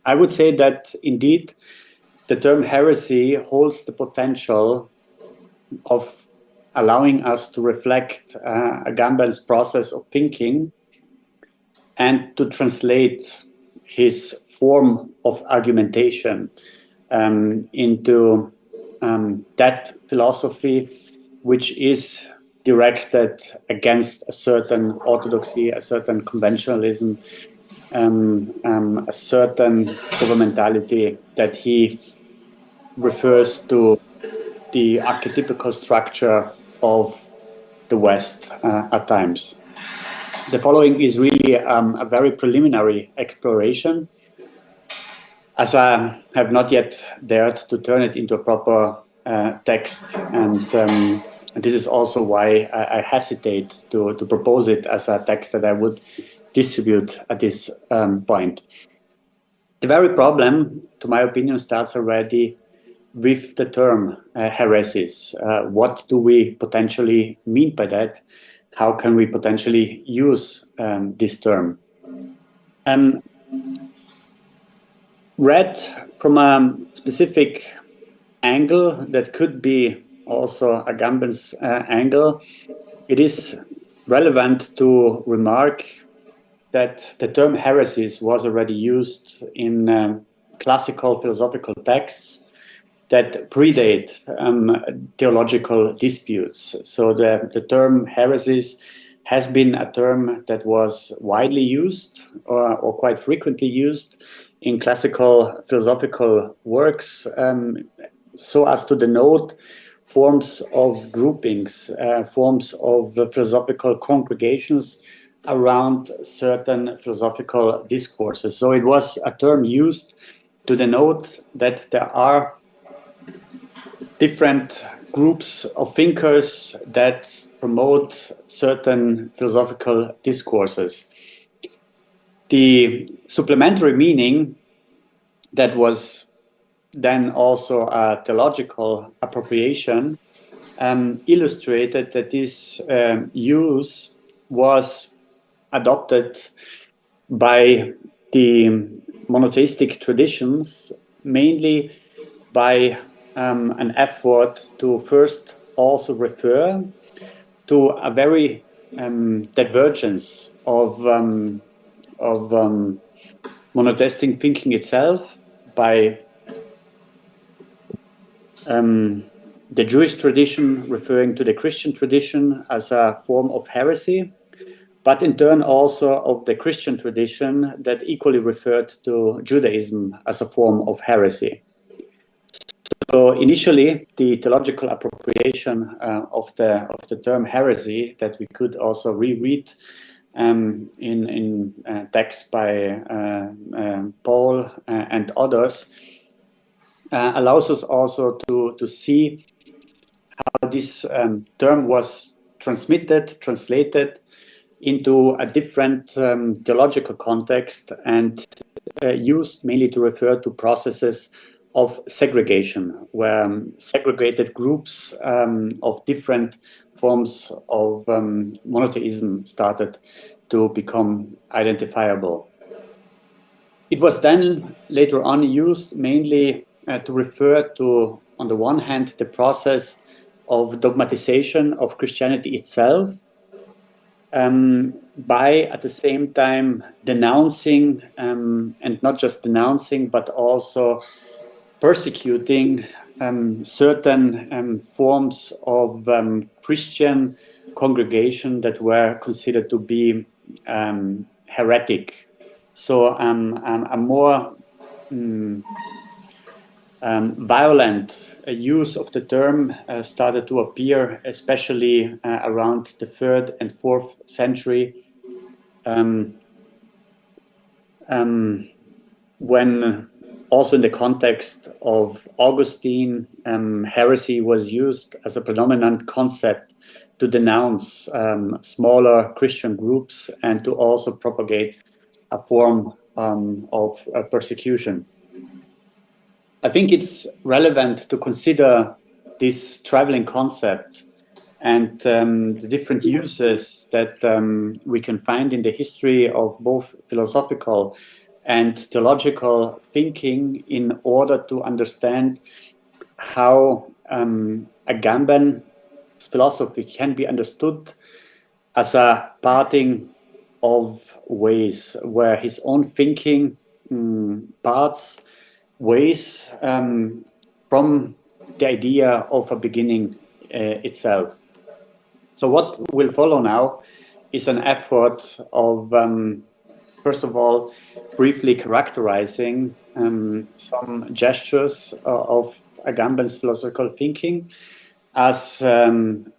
I would say that indeed the term heresy holds the potential of allowing us to reflect Agamben's process of thinking and to translate his form of argumentation into that philosophy which is directed against a certain orthodoxy, a certain conventionalism, a certain governmentality that he refers to the archetypical structure of the West at times. The following is really a very preliminary exploration, as I have not yet dared to turn it into a proper text, and this is also why I hesitate to propose it as a text that I would distribute at this point. The very problem, to my opinion, starts already with the term Haeresis. What do we potentially mean by that? How can we potentially use this term? Read from a specific angle that could be also Agamben's angle, it is relevant to remark that the term heresis was already used in classical philosophical texts that predate theological disputes. So the term heresis has been a term that was widely used or quite frequently used in classical philosophical works, so as to denote forms of groupings, forms of philosophical congregations around certain philosophical discourses. So it was a term used to denote that there are different groups of thinkers that promote certain philosophical discourses. The supplementary meaning that was then also a theological appropriation illustrated that this use was adopted by the monotheistic traditions, mainly by an effort to first also refer to a very divergence of monotheistic thinking itself by the Jewish tradition referring to the Christian tradition as a form of heresy, but in turn also of the Christian tradition that equally referred to Judaism as a form of heresy. So initially, the theological appropriation of the term heresy that we could also reread in texts by Paul and others allows us also to see how this term was translated into a different theological context and used mainly to refer to processes of segregation, where segregated groups of different forms of monotheism started to become identifiable. It was then later on used mainly to refer to, on the one hand, the process of dogmatization of Christianity itself, by at the same time denouncing, and not just denouncing, but also persecuting certain forms of Christian congregation that were considered to be heretic. So a more violent use of the term started to appear, especially around the 3rd and 4th century, when also in the context of Augustine, heresy was used as a predominant concept to denounce smaller Christian groups and to also propagate a form of persecution. I think it's relevant to consider this traveling concept and the different uses that we can find in the history of both philosophical and theological thinking in order to understand how Agamben's philosophy can be understood as a parting of ways, where his own thinking parts ways from the idea of a beginning itself. So what will follow now is an effort of, first of all, briefly characterizing some gestures of Agamben's philosophical thinking as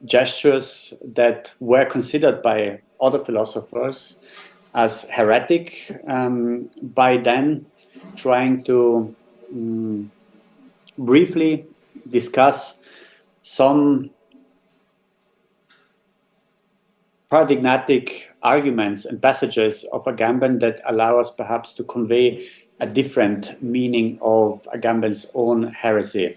gestures that were considered by other philosophers as heretic, by then trying to briefly discuss some paradigmatic arguments and passages of Agamben that allow us perhaps to convey a different meaning of Agamben's own heresy.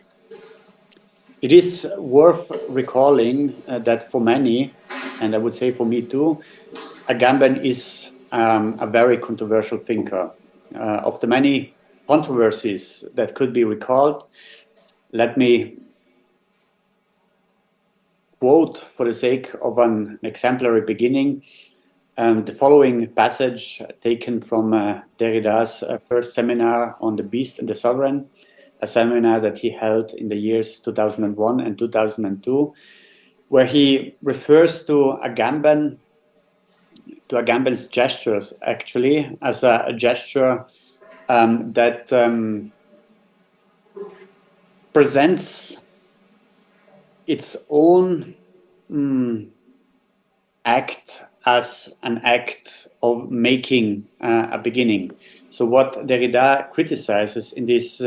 It is worth recalling that for many, and I would say for me too, Agamben is a very controversial thinker. Of the many controversies that could be recalled, let me quote, for the sake of an exemplary beginning, the following passage taken from Derrida's first seminar on the beast and the sovereign, a seminar that he held in the years 2001 and 2002, where he refers to Agamben's gestures, actually, as a gesture that presents its own act as an act of making a beginning. So what Derrida criticizes in this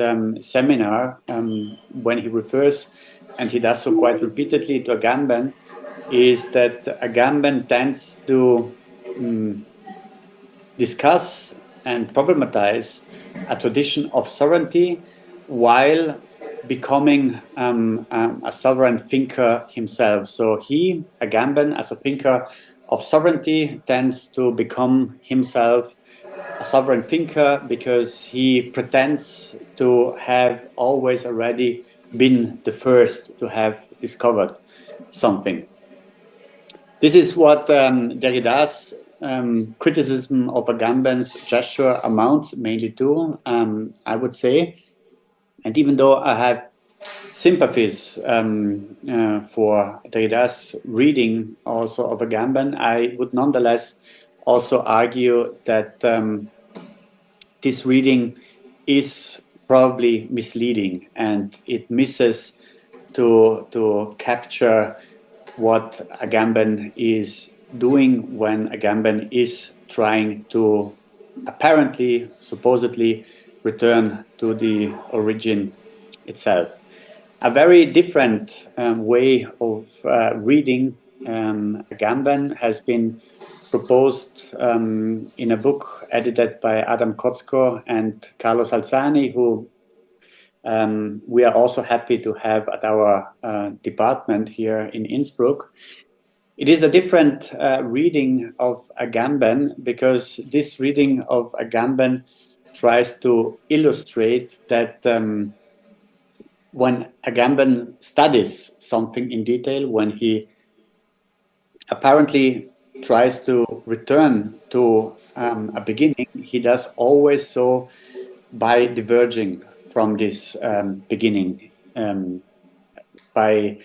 seminar, when he refers, and he does so quite repeatedly, to Agamben, is that Agamben tends to discuss and problematize a tradition of sovereignty while becoming a sovereign thinker himself. So he, Agamben, as a thinker of sovereignty, tends to become himself a sovereign thinker because he pretends to have always already been the first to have discovered something. This is what Derrida's criticism of Agamben's gesture amounts mainly to, I would say. And even though I have sympathies for Derrida's reading also of Agamben, I would nonetheless also argue that this reading is probably misleading, and it misses to capture what Agamben is doing when Agamben is trying to apparently, supposedly, return to the origin itself. A very different way of reading Agamben has been proposed in a book edited by Adam Kotzko and Carlos Alzani, who we are also happy to have at our department here in Innsbruck. It is a different reading of Agamben because this reading of Agamben tries to illustrate that when Agamben studies something in detail, when he apparently tries to return to a beginning, he does always so by diverging from this beginning, by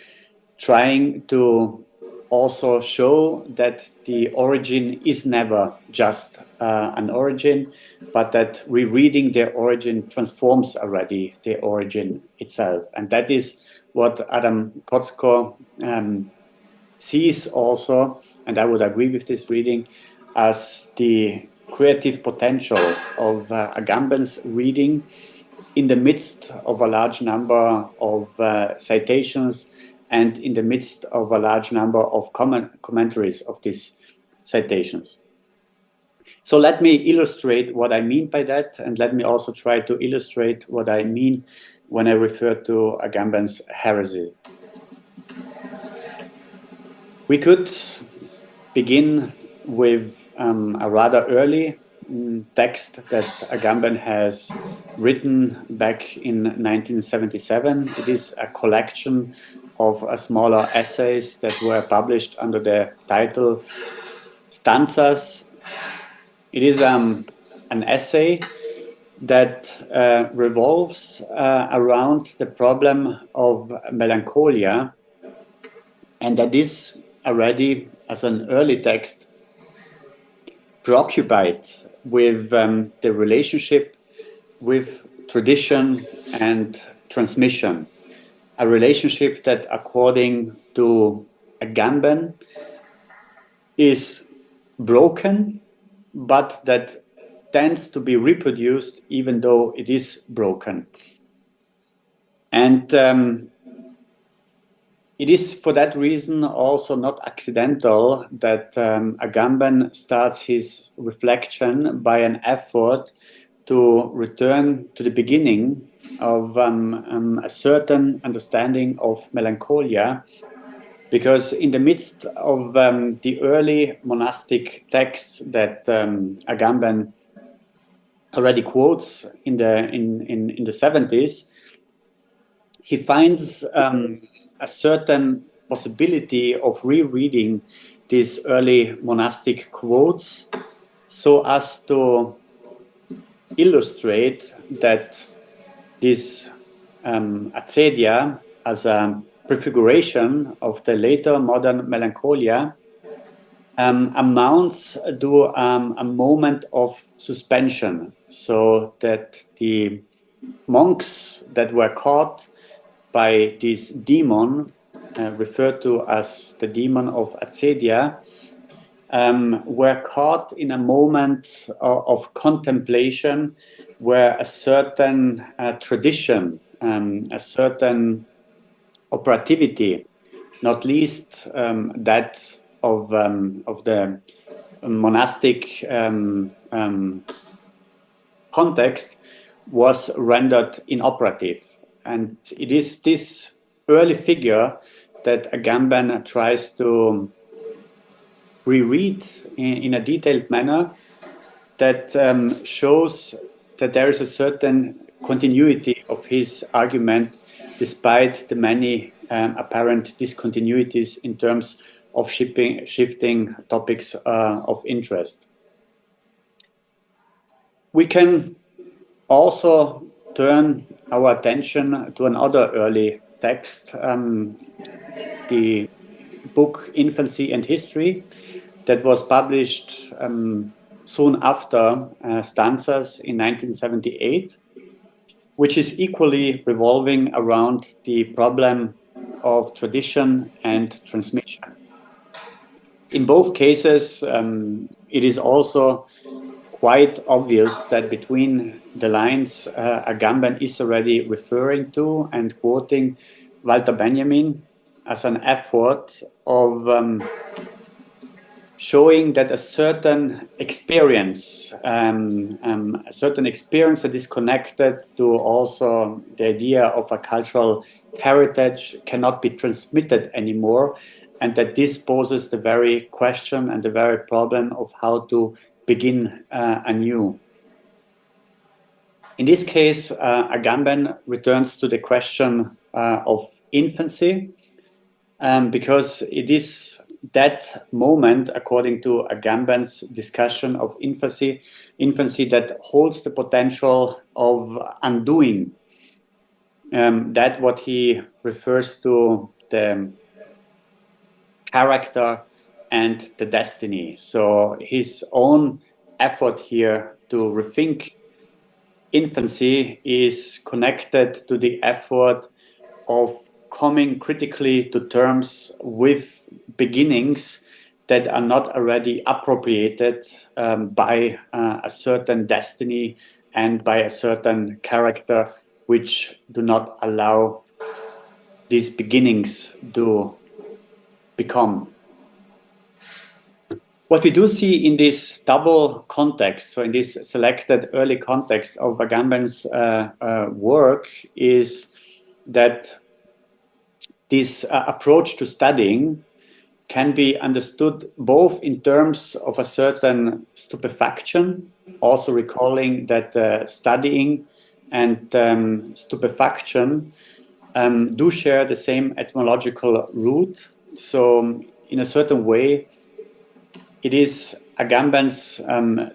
trying to also show that the origin is never just an origin, but that rereading the origin transforms already the origin itself. And that is what Adam Kotzko sees also, and I would agree with this reading, as the creative potential of Agamben's reading in the midst of a large number of citations and in the midst of a large number of commentaries of these citations. So let me illustrate what I mean by that, and let me also try to illustrate what I mean when I refer to Agamben's heresy. We could begin with a rather early text that Agamben has written back in 1977. It is a collection of smaller essays that were published under the title Stanzas. It is an essay that revolves around the problem of melancholia, and that is already, as an early text, preoccupied with the relationship with tradition and transmission, a relationship that, according to Agamben, is broken, but that tends to be reproduced even though it is broken. And it is for that reason also not accidental that Agamben starts his reflection by an effort to return to the beginning of a certain understanding of melancholia, because in the midst of the early monastic texts that Agamben already quotes in the 70s, he finds a certain possibility of rereading these early monastic quotes so as to illustrate that this acedia as a prefiguration of the later modern melancholia amounts to a moment of suspension, so that the monks that were caught by this demon, referred to as the demon of acedia, were caught in a moment of contemplation where a certain tradition, a certain operativity, not least that of the monastic context, was rendered inoperative. And it is this early figure that Agamben tries to reread in a detailed manner that shows that there is a certain continuity of his argument despite the many apparent discontinuities in terms of shifting topics of interest. We can also turn our attention to another early text, the book Infancy and History, that was published soon after Stanzas in 1978, which is equally revolving around the problem of tradition and transmission. In both cases, it is also quite obvious that between the lines Agamben is already referring to and quoting Walter Benjamin as an effort of showing that a certain experience that is connected to also the idea of a cultural heritage cannot be transmitted anymore, and that this poses the very question and the very problem of how to begin anew. In this case, Agamben returns to the question of infancy, because it is that moment, according to Agamben's discussion of infancy that holds the potential of undoing that what he refers to the character and the destiny. So his own effort here to rethink infancy is connected to the effort of coming critically to terms with beginnings that are not already appropriated by a certain destiny and by a certain character, which do not allow these beginnings to become. What we do see in this double context, so in this selected early context of Agamben's work, is that this approach to studying can be understood both in terms of a certain stupefaction, also recalling that studying and stupefaction do share the same etymological root. So in a certain way, it is Agamben's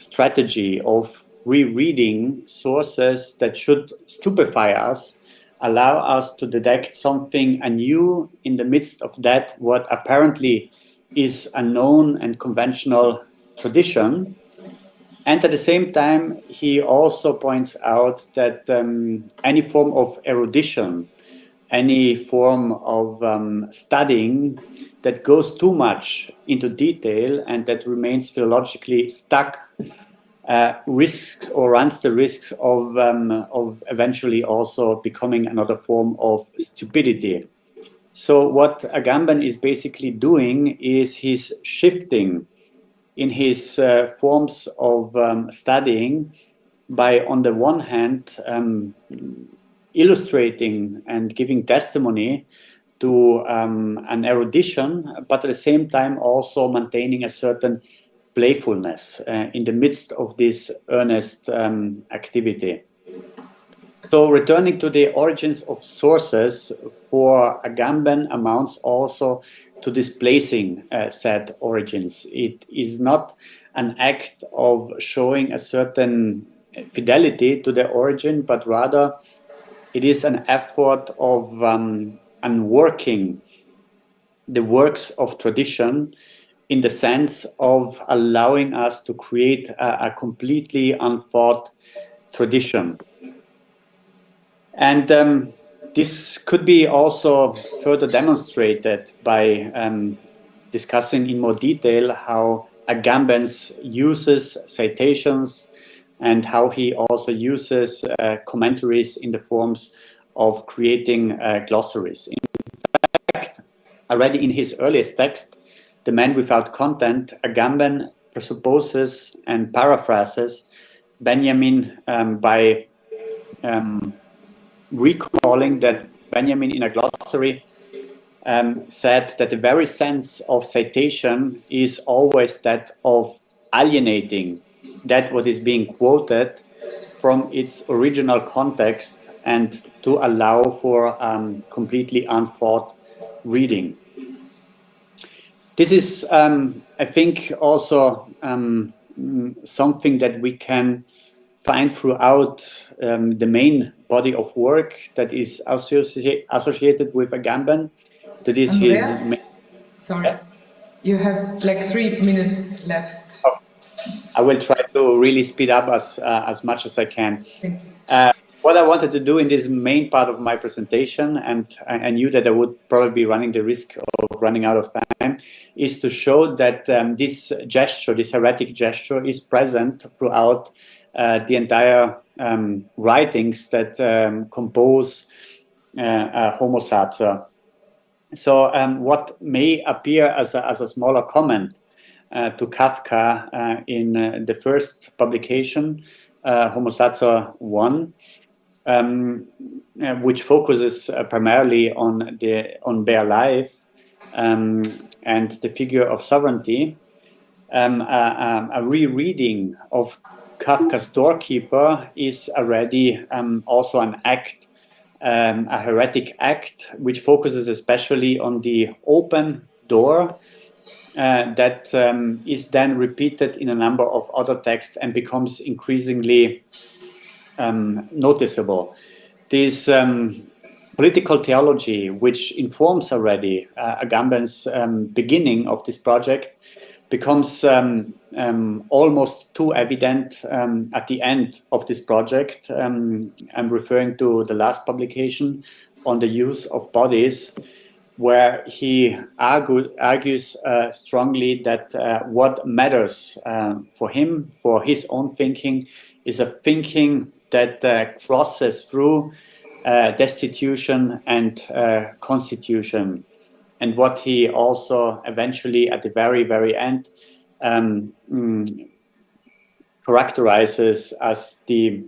strategy of rereading sources that should stupefy us, allow us to detect something anew in the midst of that what apparently is a known and conventional tradition. And at the same time, he also points out that any form of erudition, any form of studying that goes too much into detail and that remains philologically stuck risks or runs the risks of eventually also becoming another form of stupidity. So what Agamben is basically doing is he's shifting in his forms of studying by, on the one hand, illustrating and giving testimony to an erudition, but at the same time also maintaining a certain playfulness in the midst of this earnest activity. So returning to the origins of sources for Agamben amounts also to displacing said origins. It is not an act of showing a certain fidelity to the origin, but rather it is an effort of unworking the works of tradition in the sense of allowing us to create a completely unthought tradition. And this could be also further demonstrated by discussing in more detail how Agamben uses citations and how he also uses commentaries in the forms of creating glossaries. In fact, already in his earliest text, The Man Without Content, Agamben presupposes and paraphrases Benjamin by recalling that Benjamin in a glossary said that the very sense of citation is always that of alienating that what is being quoted from its original context and to allow for completely unthought reading. This is, I think, also something that we can find throughout the main body of work that is associated with Agamben. That is Andreas? his main... Sorry, you have like 3 minutes left. Oh, I will try to really speed up as much as I can. Thank you. What I wanted to do in this main part of my presentation, and I knew that I would probably be running the risk of running out of time, is to show that this gesture, this heretic gesture, is present throughout the entire writings that compose Homo Sacer. So what may appear as a smaller comment to Kafka in the first publication, Homo Sacer 1, which focuses primarily on bare life and the figure of sovereignty, a rereading of Kafka's Doorkeeper is already also an act, a heretic act, which focuses especially on the open door that is then repeated in a number of other texts and becomes increasingly noticeable. This political theology, which informs already Agamben's beginning of this project, becomes almost too evident at the end of this project. I'm referring to the last publication on the use of bodies, where he argues strongly that what matters for him, for his own thinking, is a thinking that crosses through destitution and constitution. And what he also eventually, at the very, very end, characterizes as the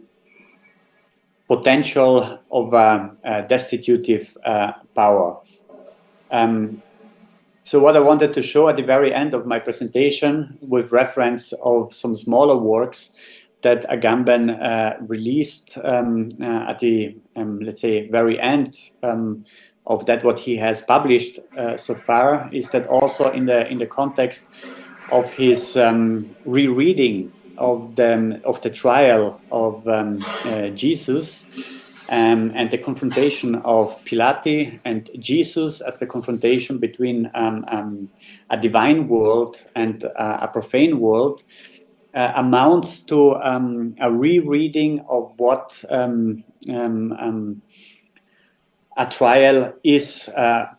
potential of a destitutive power. So what I wanted to show at the very end of my presentation, with reference of some smaller works that Agamben released at the, let's say, very end of that what he has published so far, is that also in the context of his rereading of the trial of Jesus and the confrontation of Pilate and Jesus as the confrontation between a divine world and a profane world, amounts to a rereading of what a trial is.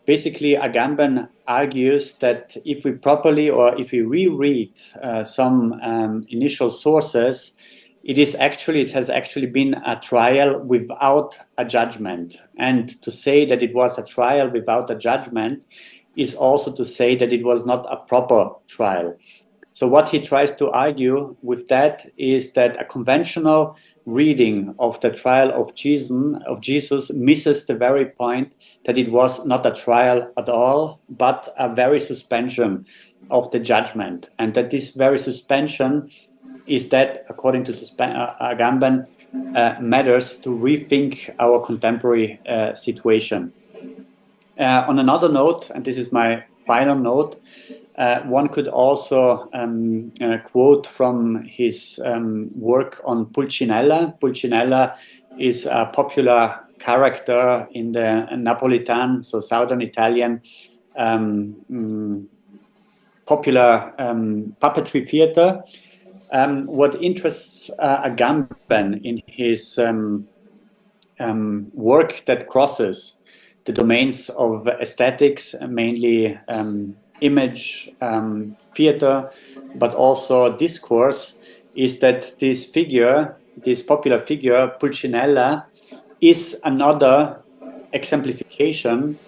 Basically, Agamben argues that if we properly, or if we reread some initial sources, it has actually been a trial without a judgment. And to say that it was a trial without a judgment is also to say that it was not a proper trial. So what he tries to argue with that is that a conventional reading of the trial of Jesus misses the very point that it was not a trial at all, but a very suspension of the judgment. And that this very suspension is that, according to Agamben, matters to rethink our contemporary situation. On another note, and this is my final note, one could also quote from his work on Pulcinella. Pulcinella is a popular character in the Napolitan, so southern Italian, popular puppetry theater. What interests Agamben in his work that crosses the domains of aesthetics, mainly image, theater, but also discourse, is that this figure, this popular figure, Pulcinella, is another exemplification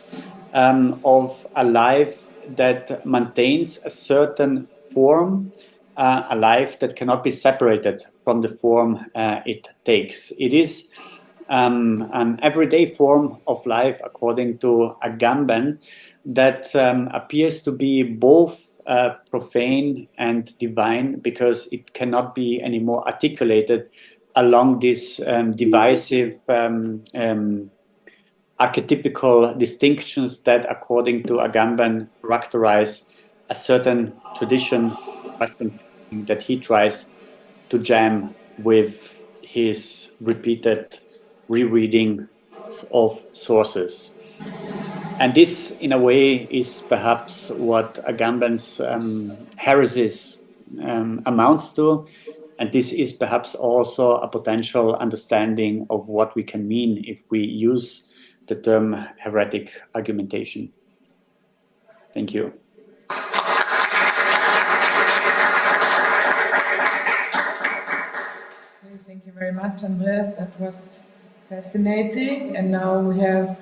of a life that maintains a certain form, a life that cannot be separated from the form it takes. It is an everyday form of life, according to Agamben, that appears to be both profane and divine, because it cannot be anymore articulated along these divisive archetypical distinctions that, according to Agamben, characterize a certain tradition that he tries to jam with his repeated rereading of sources. And this, in a way, is perhaps what Agamben's Haeresis amounts to. And this is perhaps also a potential understanding of what we can mean if we use the term heretic argumentation. Thank you. Thank you very much, Andreas. That was fascinating. And now we have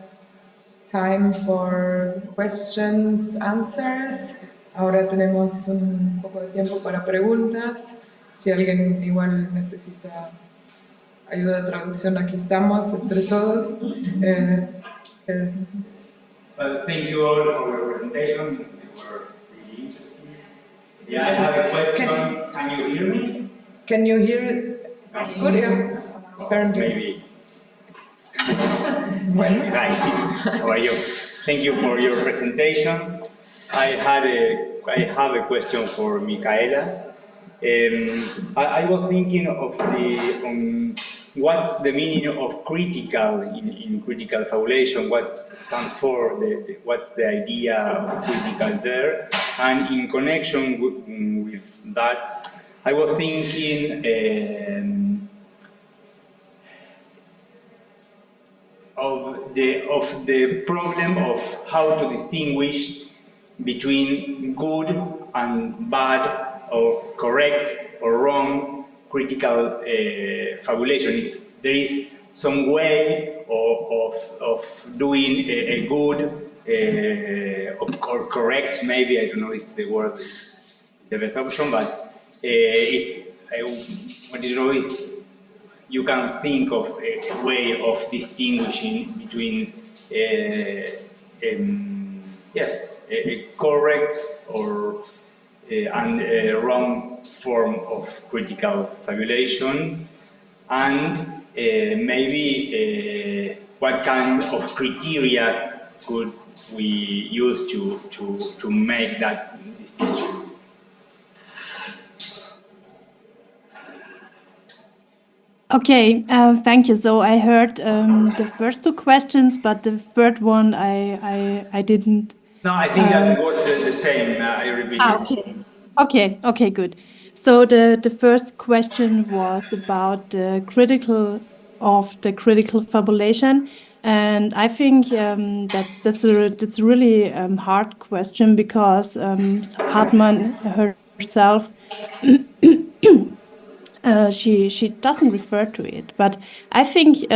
time for questions, answers. Ahora tenemos un poco de tiempo para preguntas. Si alguien igual necesita ayuda de traducción, aquí estamos entre todos. Well, thank you all for your presentation. They were really interesting. Yeah, I have a question. Can you hear me? Can you hear it? Good, yeah. Apparently. Maybe. Bueno. Hi, how are you? Thank you for your presentation. I have a question for Michaela. I was thinking of what's the meaning of critical in critical fabulation, what stands for, what's the idea of critical there, and in connection with that, I was thinking of the problem of how to distinguish between good and bad, or correct or wrong critical fabulation. If there is some way of doing a good or correct, maybe, I don't know if the word is the best option, but if I want to know if you can think of a way of distinguishing between yes, a correct or and a wrong form of critical fabulation, and maybe what kind of criteria could we use to make that distinction? Okay, thank you. So I heard the first two questions, but the third one I didn't. No, I think that was the same. I repeat it. Okay, good. So the first question was about the critical fabulation, and I think that's a really hard question, because Hartman herself she doesn't refer to it, but I think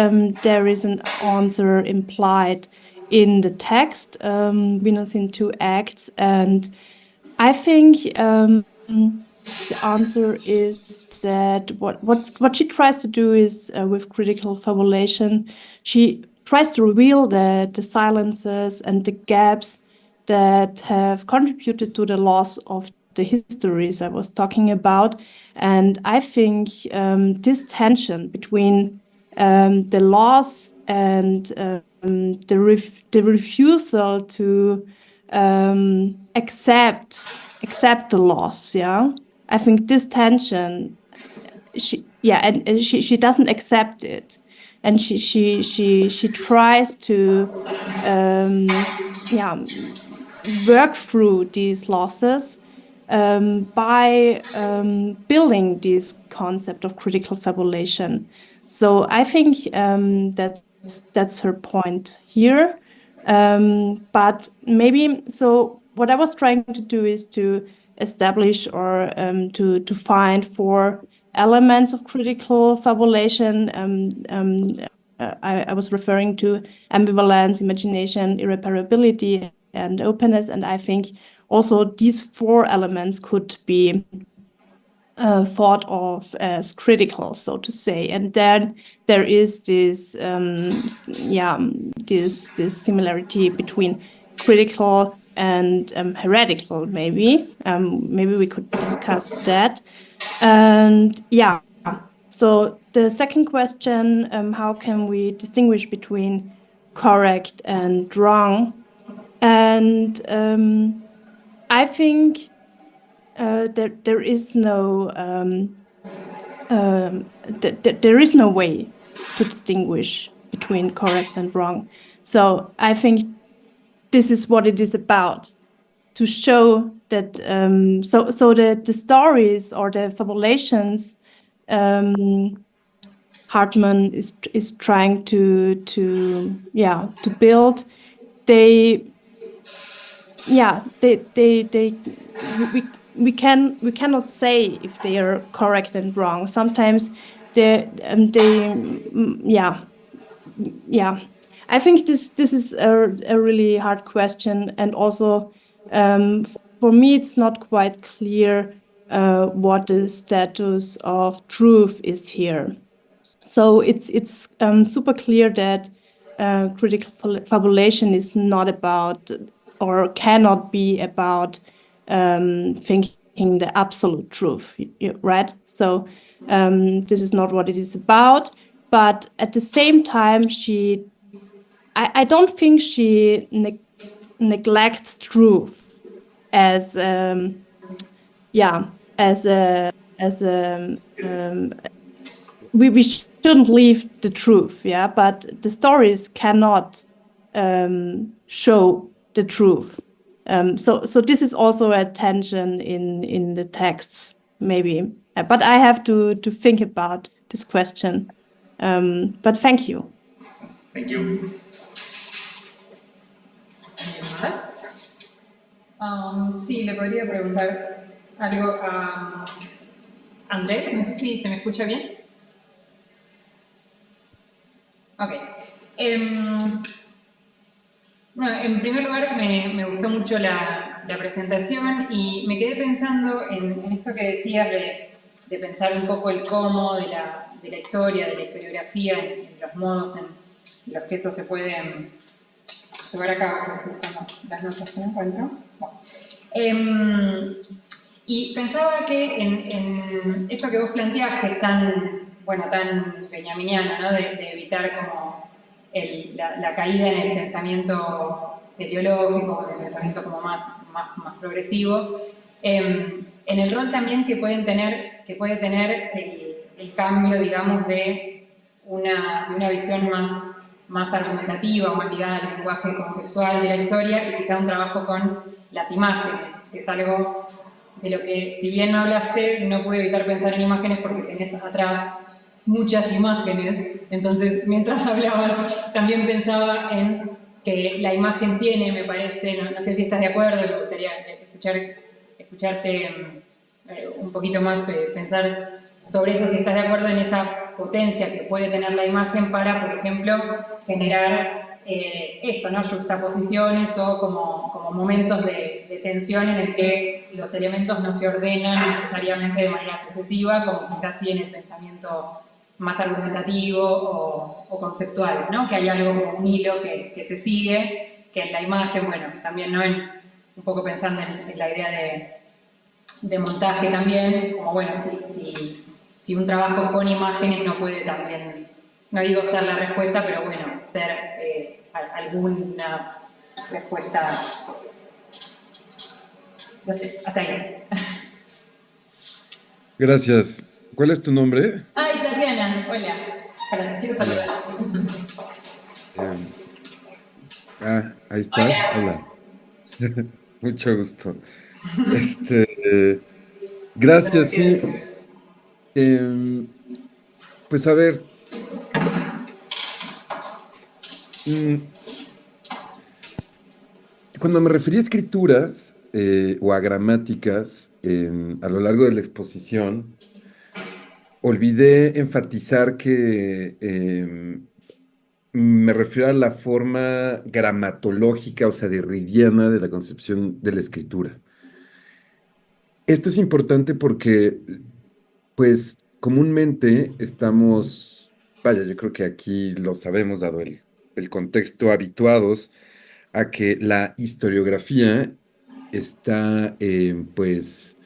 there is an answer implied in the text, Winners in Two Acts, and I think the answer is that what she tries to do is with critical fabulation, she tries to reveal the silences and the gaps that have contributed to the loss of the histories I was talking about. And I think this tension between the loss and the refusal to accept the loss, yeah. I think this tension, she doesn't accept it. and she tries to work through these losses by building this concept of critical fabulation. So I think that's her point here. But maybe, so what I was trying to do is to establish or to find 4 elements of critical fabulation. I was referring to ambivalence, imagination, irreparability, and openness, and I think also these 4 elements could be thought of as critical, so to say. And then there is this this similarity between critical and heretical, maybe. Maybe we could discuss that. And yeah, so the second question, how can we distinguish between correct and wrong? And I think there is no way to distinguish between correct and wrong. So I think this is what it is about, to show that so the stories or the fabulations Hartman is trying to build, we cannot say if they are correct and wrong. Sometimes I think this is a really hard question, and also for me it's not quite clear what the status of truth is here. So it's super clear that critical fabulation is not about, or cannot be about, thinking the absolute truth, right? So this is not what it is about. But at the same time, I don't think she neglects truth as we shouldn't leave the truth, but the stories cannot show the truth. So this is also a tension in the texts, maybe. But I have to think about this question. But thank you. Thank you. Sí, le podría preguntar algo a Andrés. No sé si se me escucha bien. Ok. Bueno, en primer lugar, me gustó mucho la presentación y me quedé pensando en esto que decías de pensar un poco el cómo de la historia, de la historiografía, en los modos en los que eso se puede llevar a cabo. Buscando las notas que no encuentro. Bueno. Y pensaba que en esto que vos planteás, que es tan benjaminiano, ¿no? De evitar como la caída en el pensamiento teleológico, en el pensamiento como más progresivo, en el rol también que puede tener el cambio, digamos, de una visión más argumentativa o más ligada al lenguaje conceptual de la historia, y quizá un trabajo con las imágenes, que es algo de lo que, si bien no hablaste, no pude evitar pensar en imágenes porque tenés atrás muchas imágenes. Entonces, mientras hablabas, también pensaba en que la imagen tiene, me parece, no sé si estás de acuerdo, me gustaría escucharte un poquito más, pensar sobre eso, si estás de acuerdo en esa potencia que puede tener la imagen para, por ejemplo, generar esto, ¿no? Juxtaposiciones o como momentos de tensión en el que los elementos no se ordenan necesariamente de manera sucesiva, como quizás sí en el pensamiento más argumentativo o conceptual, ¿no? Que hay algo como un hilo que se sigue, que en la imagen, bueno, también, ¿no? Un poco pensando en la idea de montaje también, como bueno, si un trabajo con imágenes no puede también, no digo ser la respuesta, pero bueno, ser alguna respuesta, no sé, hasta ahí. Gracias. ¿Cuál es tu nombre? Tatiana, hola. Quiero saludar. ahí está. Hola. Mucho gusto. Gracias, sí. Pues a ver, cuando me refería a escrituras o a gramáticas a lo largo de la exposición, olvidé enfatizar que me refiero a la forma gramatológica, o sea, derridiana de la concepción de la escritura. Esto es importante porque, pues, comúnmente estamos, vaya, yo creo que aquí lo sabemos, dado el contexto, habituados a que la historiografía está, pues,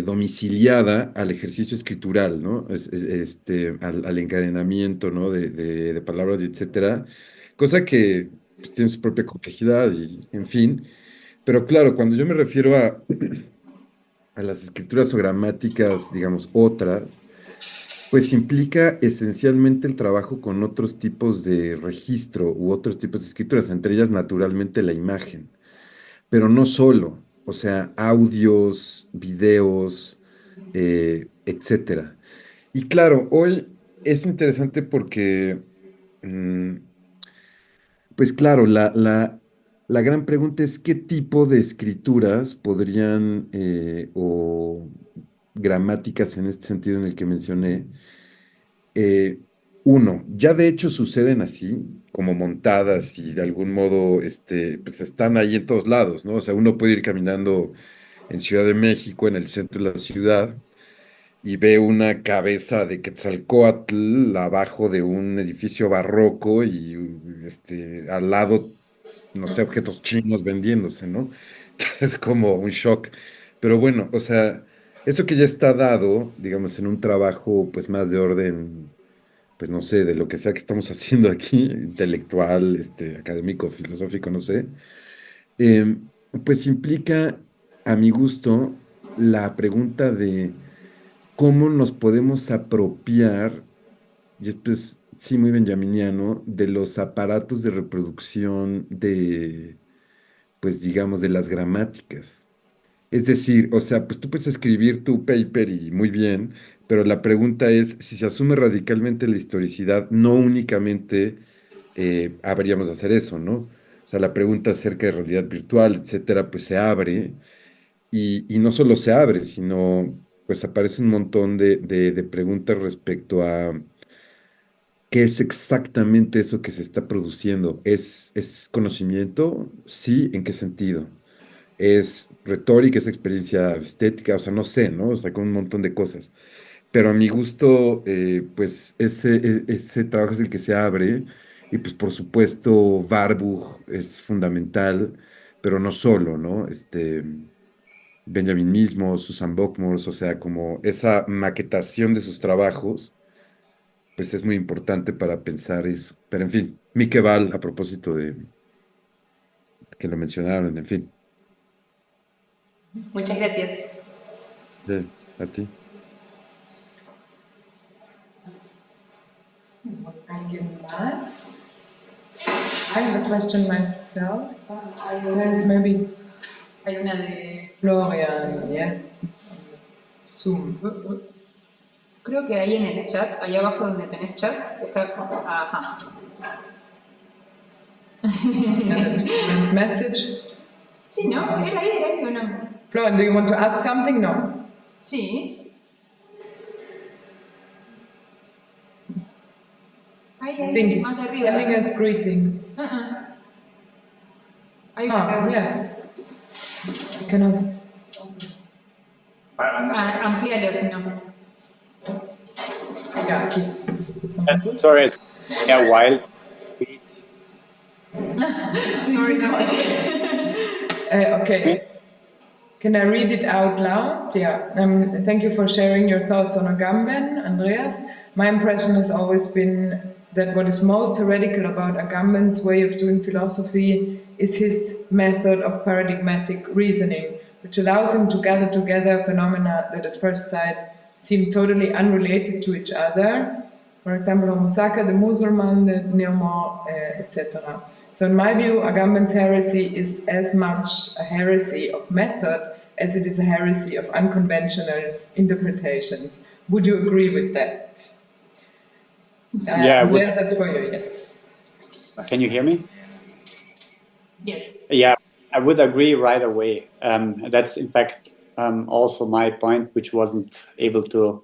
domiciliada al ejercicio escritural, ¿no? Al encadenamiento, ¿no? De palabras, y etcétera, cosa que pues, tiene su propia complejidad y, en fin. Pero claro, cuando yo me refiero a las escrituras o gramáticas, digamos, otras, pues implica esencialmente el trabajo con otros tipos de registro u otros tipos de escrituras, entre ellas naturalmente la imagen, pero no solo, o sea, audios, videos, etcétera. Y claro, hoy es interesante porque, mm, pues claro, la gran pregunta es qué tipo de escrituras podrían, o gramáticas en este sentido en el que mencioné, eh, uno, ya de hecho suceden así, como montadas y de algún modo, pues están ahí en todos lados, ¿no? O sea, uno puede ir caminando en Ciudad de México, en el centro de la ciudad, y ve una cabeza de Quetzalcóatl abajo de un edificio barroco y al lado, no sé, objetos chinos vendiéndose, ¿no? Es como un shock. Pero bueno, o sea, eso que ya está dado, digamos, en un trabajo pues más de orden, pues no sé, de lo que sea que estamos haciendo aquí, intelectual, académico, filosófico, no sé, em, pues implica, a mi gusto, la pregunta de cómo nos podemos apropiar, y esto es, sí, muy benjaminiano, de los aparatos de reproducción de, pues digamos, de las gramáticas. Es decir, o sea, pues tú puedes escribir tu paper y muy bien, pero la pregunta es si se asume radicalmente la historicidad, no únicamente habríamos de hacer eso, ¿no? O sea, la pregunta acerca de realidad virtual, etcétera, pues se abre y no solo se abre, sino pues aparece un montón de preguntas respecto a qué es exactamente eso que se está produciendo. ¿Es conocimiento? Sí, ¿en qué sentido? ¿Es retórica, es experiencia estética? O sea, no sé, ¿no? O sea, con un montón de cosas. Pero a mi gusto, pues ese trabajo es el que se abre y pues por supuesto Warburg es fundamental, pero no solo, ¿no? Benjamin mismo, Susan Bockmors, o sea, como esa maquetación de sus trabajos, pues es muy importante para pensar eso. Pero en fin, Miquel, a propósito de que lo mencionaron, en fin, Muchas gracias. a ti. Alguien más? I have a question myself. There's maybe Hay una de... Florian, yes. Zoom. Creo que ahí en el chat, ahí abajo donde tenés chat, está... Ajá. And it's Florian's message. Sí, ¿no? Era ahí o no. Florian, do you want to ask something? No. Sí. I think he's más arriba. sending us greetings. Ahí Yes. I cannot. Amplíalo si no. Yeah, keep. Sorry, a while. Sorry, no. Okay. Can I read it out loud? Yeah. Thank you for sharing your thoughts on Agamben, Andreas. My impression has always been that what is most heretical about Agamben's way of doing philosophy is his method of paradigmatic reasoning, which allows him to gather together phenomena that at first sight seem totally unrelated to each other. For example, Homo sacer, the Musulman, the Neomor, etc. So in my view, Agamben's heresy is as much a heresy of method as it is a heresy of unconventional interpretations. Would you agree with that? Yeah, yes, that's for you, yes. Can you hear me? Yes. Yeah, I would agree right away. That's in fact also my point, which wasn't able to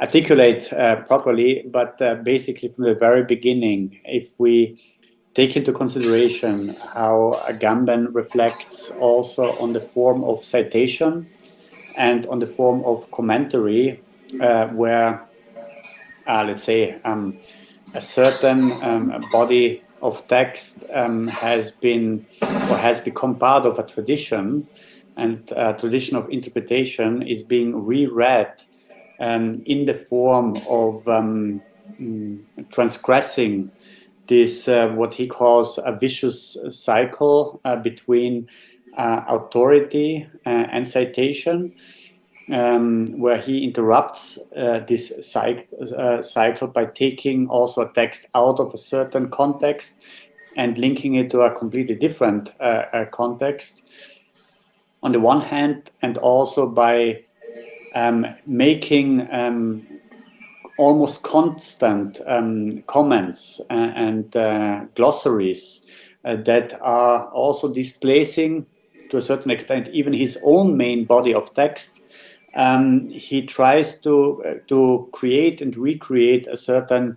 articulate properly, but basically from the very beginning, if we take into consideration how Agamben reflects also on the form of citation and on the form of commentary, where, let's say, a certain body of text has been or has become part of a tradition, and a tradition of interpretation is being reread in the form of transgressing this, what he calls a vicious cycle between authority and citation, where he interrupts this cycle by taking also a text out of a certain context and linking it to a completely different context on the one hand, and also by making almost constant comments and glossaries that are also displacing to a certain extent even his own main body of text. He tries to create and recreate a certain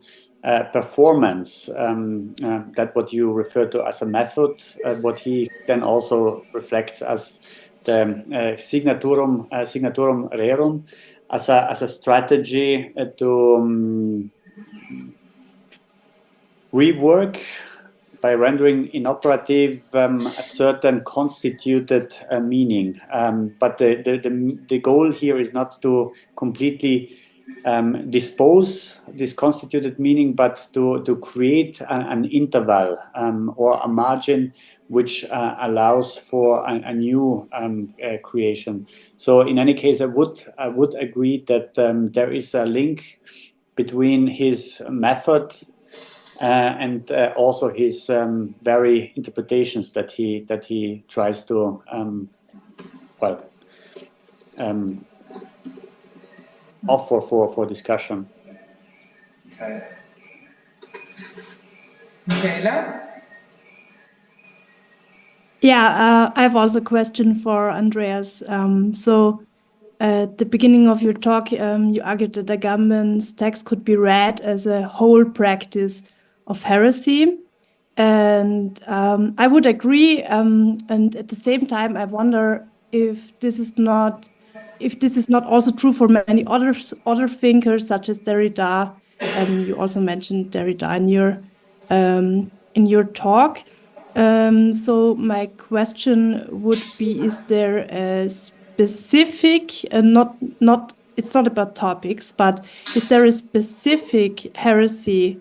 performance, that what you refer to as a method, what he then also reflects as the signaturum rerum, as a strategy to rework by rendering inoperative a certain constituted meaning. But the goal here is not to completely dispose this constituted meaning, but to create an interval or a margin which allows for a new creation. So in any case, I would agree that there is a link between his method and also his very interpretations that he tries to offer for discussion. Okay. Michaela? Yeah, I have also a question for Andreas. So at the beginning of your talk, you argued that Agamben's text could be read as a whole practice of heresy. And I would agree. And at the same time, I wonder if this is not also true for many other thinkers, such as Derrida. You also mentioned Derrida in your talk. So my question would be: is there a specific, it's not about topics, but is there a specific heresy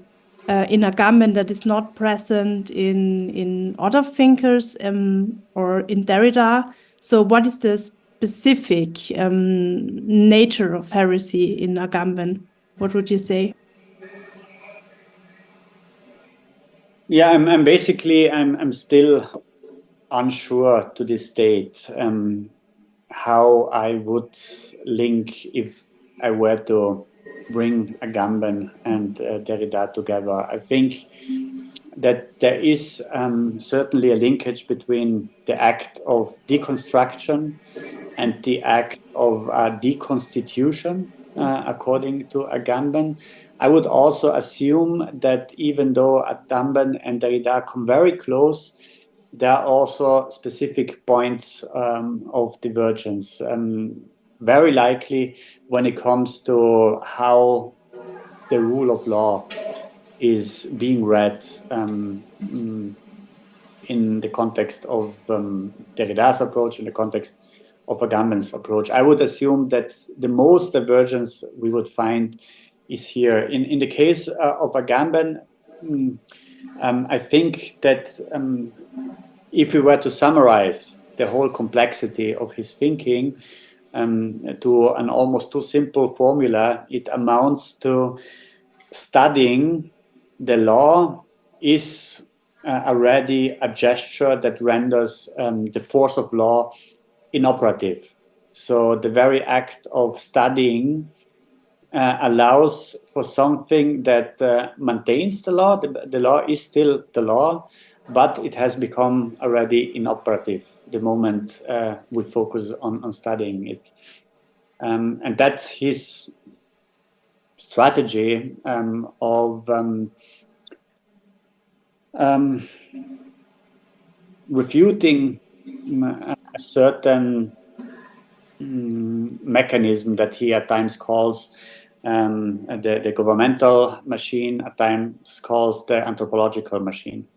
in Agamben that is not present in other thinkers or in Derrida? So what is the specific nature of heresy in Agamben? What would you say? Yeah, I'm still unsure to this date how I would link, if I were to bring Agamben and Derrida together. I think that there is certainly a linkage between the act of deconstruction and the act of deconstitution, according to Agamben. I would also assume that even though Agamben and Derrida come very close, there are also specific points of divergence. Very likely when it comes to how the rule of law is being read in the context of Derrida's approach, in the context of Agamben's approach. I would assume that the most divergence we would find is here. In the case of Agamben, I think that if we were to summarize the whole complexity of his thinking to an almost too simple formula, it amounts to studying the law is already a gesture that renders the force of law inoperative. So the very act of studying allows for something that maintains the law. The law is still the law, but it has become already inoperative the moment we focus on studying it. And that's his strategy of refuting a certain mechanism that he at times calls the governmental machine, at times calls the anthropological machine.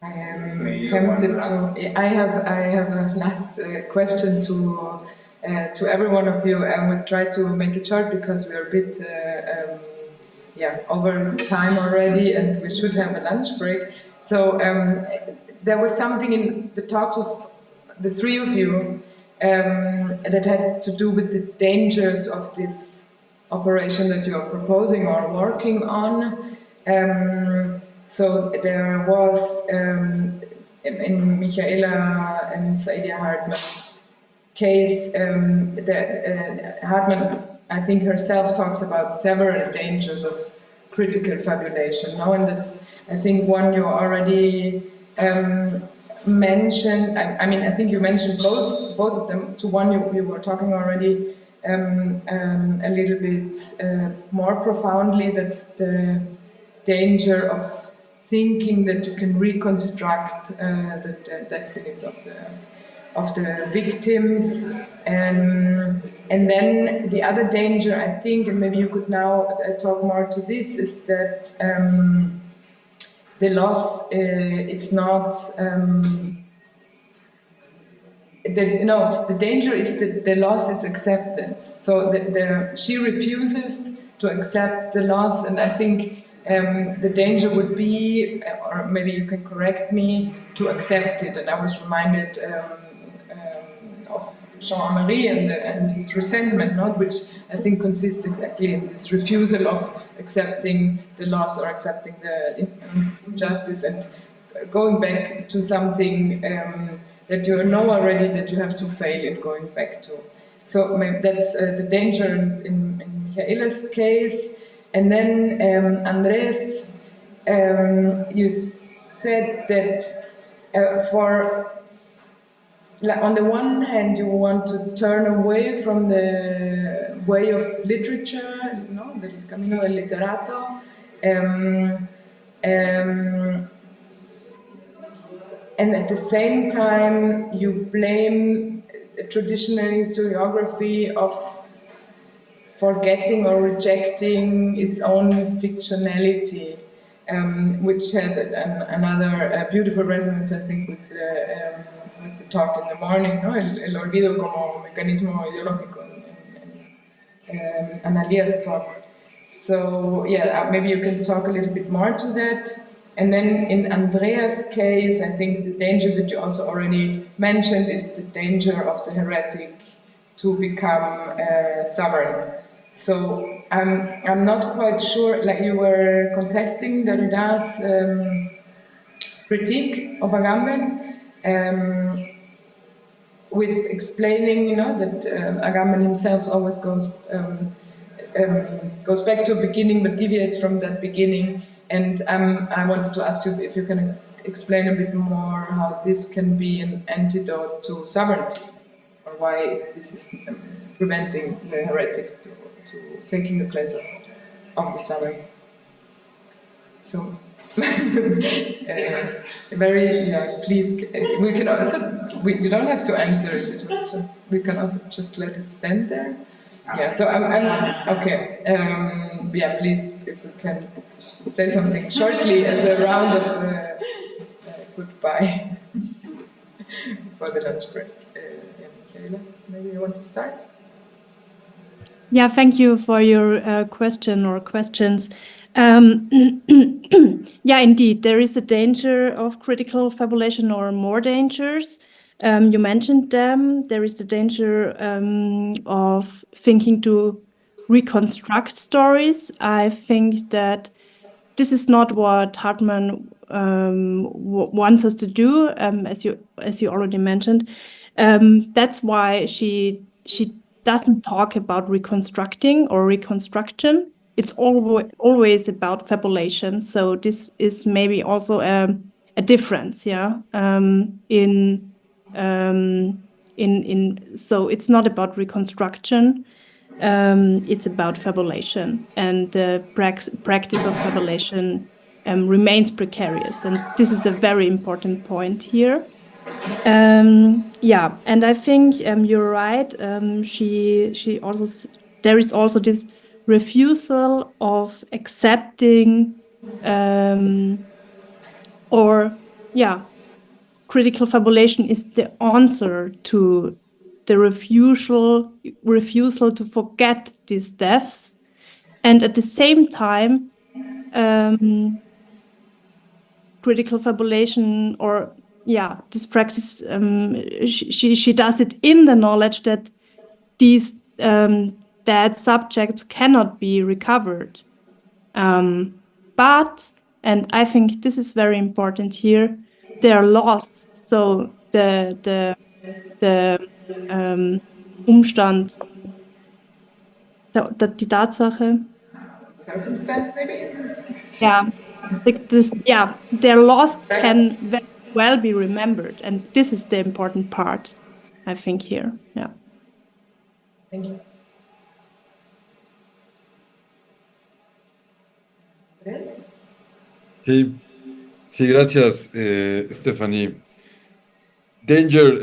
I am tempted to. I have a last question to every one of you. I will try to make it short because we are a bit over time already, and we should have a lunch break. So there was something in the talks of the three of you that had to do with the dangers of this operation that you are proposing or working on. So there was, in Michaela and Saidiya Hartman's case, Hartman, I think herself talks about several dangers of critical fabulation. No? And that's, I think, one you already mentioned. I mean, I think you mentioned both of them. To one you were talking already a little bit more profoundly. That's the danger of thinking that you can reconstruct the destinies of the victims, and then the other danger, I think, and maybe you could now talk more to this, is that the loss is not. The danger is that the loss is accepted. So she refuses to accept the loss, and I think. The danger would be, or maybe you can correct me, to accept it. And I was reminded of Jean-Marie and his resentment, which I think consists exactly in this refusal of accepting the loss or accepting the injustice and going back to something that you know already that you have to fail in going back to. So that's the danger in Michaela's case. And then, Andreas, you said that on the one hand, you want to turn away from the way of literature, the camino del literato, and at the same time, you blame traditional historiography of forgetting or rejecting its own fictionality, which had another beautiful resonance, I think, with the talk in the morning, el olvido como mecanismo ideológico, in Andreas' talk. So yeah, maybe you can talk a little bit more to that. And then in Andreas' case, I think the danger that you also already mentioned is the danger of the heretic to become sovereign. So I'm not quite sure, like you were contesting Derrida's critique of Agamben, with explaining, that Agamben himself always goes back to a beginning but deviates from that beginning. And I wanted to ask you if you can explain a bit more how this can be an antidote to sovereignty, or why this is preventing the heretic to taking the place of the sovereign. So, please, we can also, you don't have to answer it, we can also just let it stand there. Yeah, so I'm okay. Please, if we can say something shortly as a round of goodbye for the lunch break. Michaela, maybe you want to start? Yeah, thank you for your question or questions. Yeah, indeed, there is a danger of critical fabulation, or more dangers. You mentioned them. There is the danger of thinking to reconstruct stories. I think that this is not what Hartman wants us to do, as you already mentioned. That's why she doesn't talk about reconstructing or reconstruction. It's always about fabulation. So this is maybe also a difference, yeah. So it's not about reconstruction. It's about fabulation, and the practice of fabulation remains precarious, and this is a very important point here. Yeah, and I think you're right. She also there is also this refusal of accepting critical fabulation is the answer to the refusal to forget these deaths, and at the same time, critical fabulation this practice, she does it in the knowledge that these dead subjects cannot be recovered. But, and I think this is very important here, they are lost. So the Umstand, die Tatsache. Circumstance, maybe? Yeah, their loss can very well be remembered, and this is the important part, I think, here. Yeah. Thank you. Sí, gracias, Stephanie. Danger,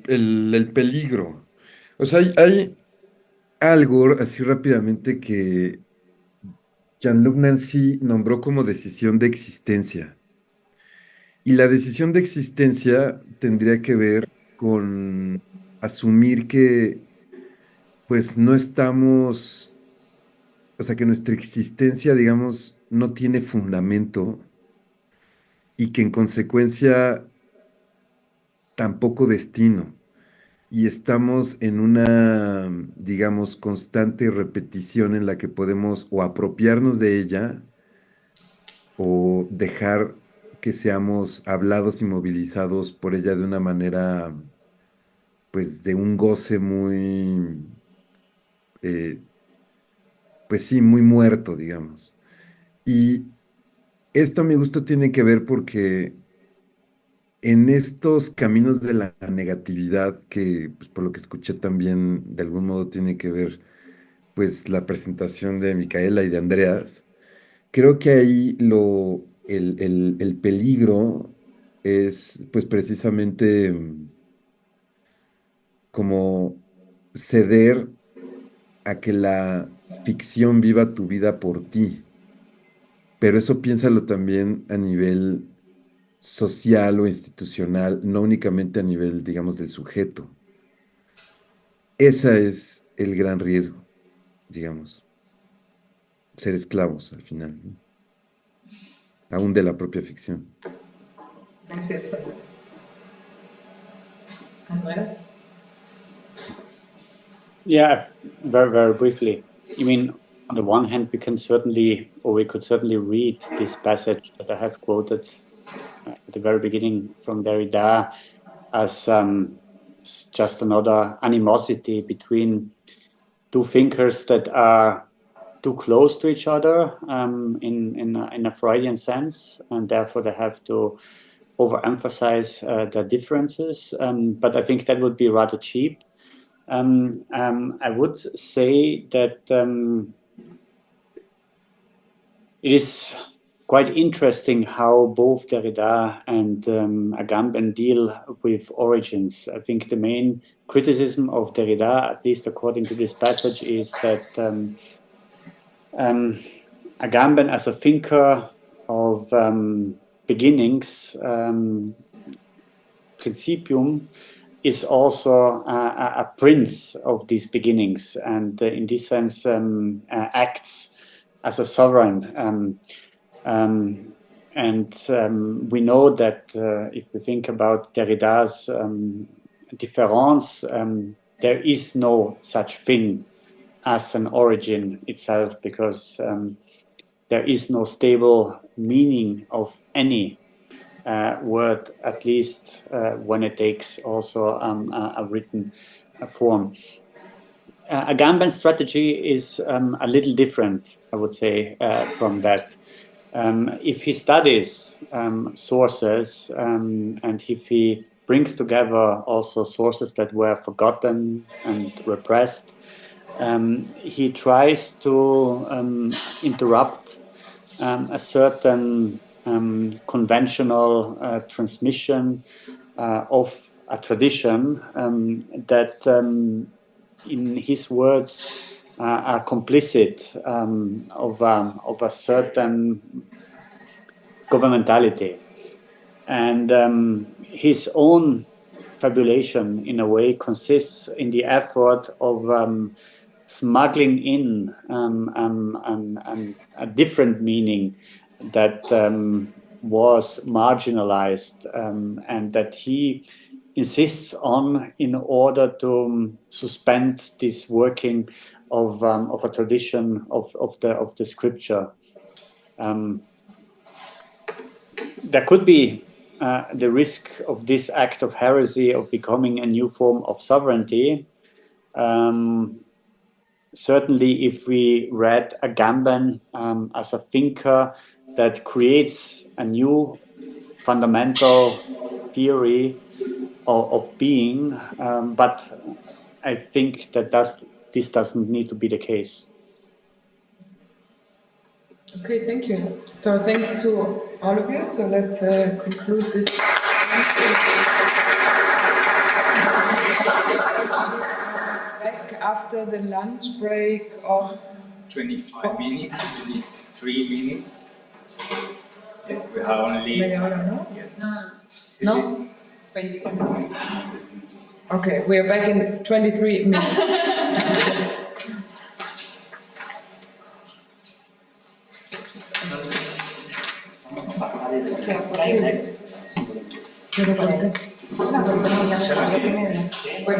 el peligro. O sea, hay algo así rápidamente que Jean-Luc Nancy nombró como decisión de existencia. Y la decisión de existencia tendría que ver con asumir que pues no estamos, o sea, que nuestra existencia, digamos, no tiene fundamento y que en consecuencia tampoco destino. Y estamos en una, digamos, constante repetición en la que podemos o apropiarnos de ella o dejar que seamos hablados y movilizados por ella de una manera, pues, de un goce muy, pues sí, muy muerto, digamos. Y esto a mi gusto tiene que ver porque en estos caminos de la negatividad, que pues, por lo que escuché también de algún modo tiene que ver pues la presentación de Michaela y de Andreas, creo que ahí el peligro es pues precisamente como ceder a que la ficción viva tu vida por ti. Pero eso piénsalo también a nivel social o institucional, no únicamente a nivel, digamos, del sujeto. Ese es el gran riesgo, digamos, ser esclavos al final, ¿no? Aún de la propia ficción. Gracias. Andreas? Yeah, very, very briefly. I mean, on the one hand, we could certainly read this passage that I have quoted at the very beginning from Derrida as just another animosity between two thinkers that are too close to each other in a Freudian sense, and therefore they have to overemphasize their differences. But I think that would be rather cheap. I would say that it is quite interesting how both Derrida and Agamben deal with origins. I think the main criticism of Derrida, at least according to this passage, is that Agamben, as a thinker of beginnings, principium, is also a prince of these beginnings, and in this sense acts as a sovereign. We know that if we think about Derrida's difference, there is no such thing as an origin itself, because there is no stable meaning of any word, at least when it takes also a written form. Agamben's strategy is a little different, I would say, from that. If he studies sources and if he brings together also sources that were forgotten and repressed, he tries to interrupt a certain conventional transmission of a tradition that, in his words, are complicit of a certain governmentality. And his own fabulation, in a way, consists in the effort of smuggling in a different meaning that was marginalized and that he insists on in order to suspend this working of a tradition of the scripture. There could be the risk of this act of heresy, of becoming a new form of sovereignty. Certainly, if we read Agamben as a thinker that creates a new fundamental theory of being, but I think that this doesn't need to be the case. Okay, thank you. So thanks to all of you. So let's conclude this. Back after the lunch break of 25 minutes, 3 minutes. Yes, we have only. media hora, no? Yes. No? Okay, we are back in 23 minutes. Pero,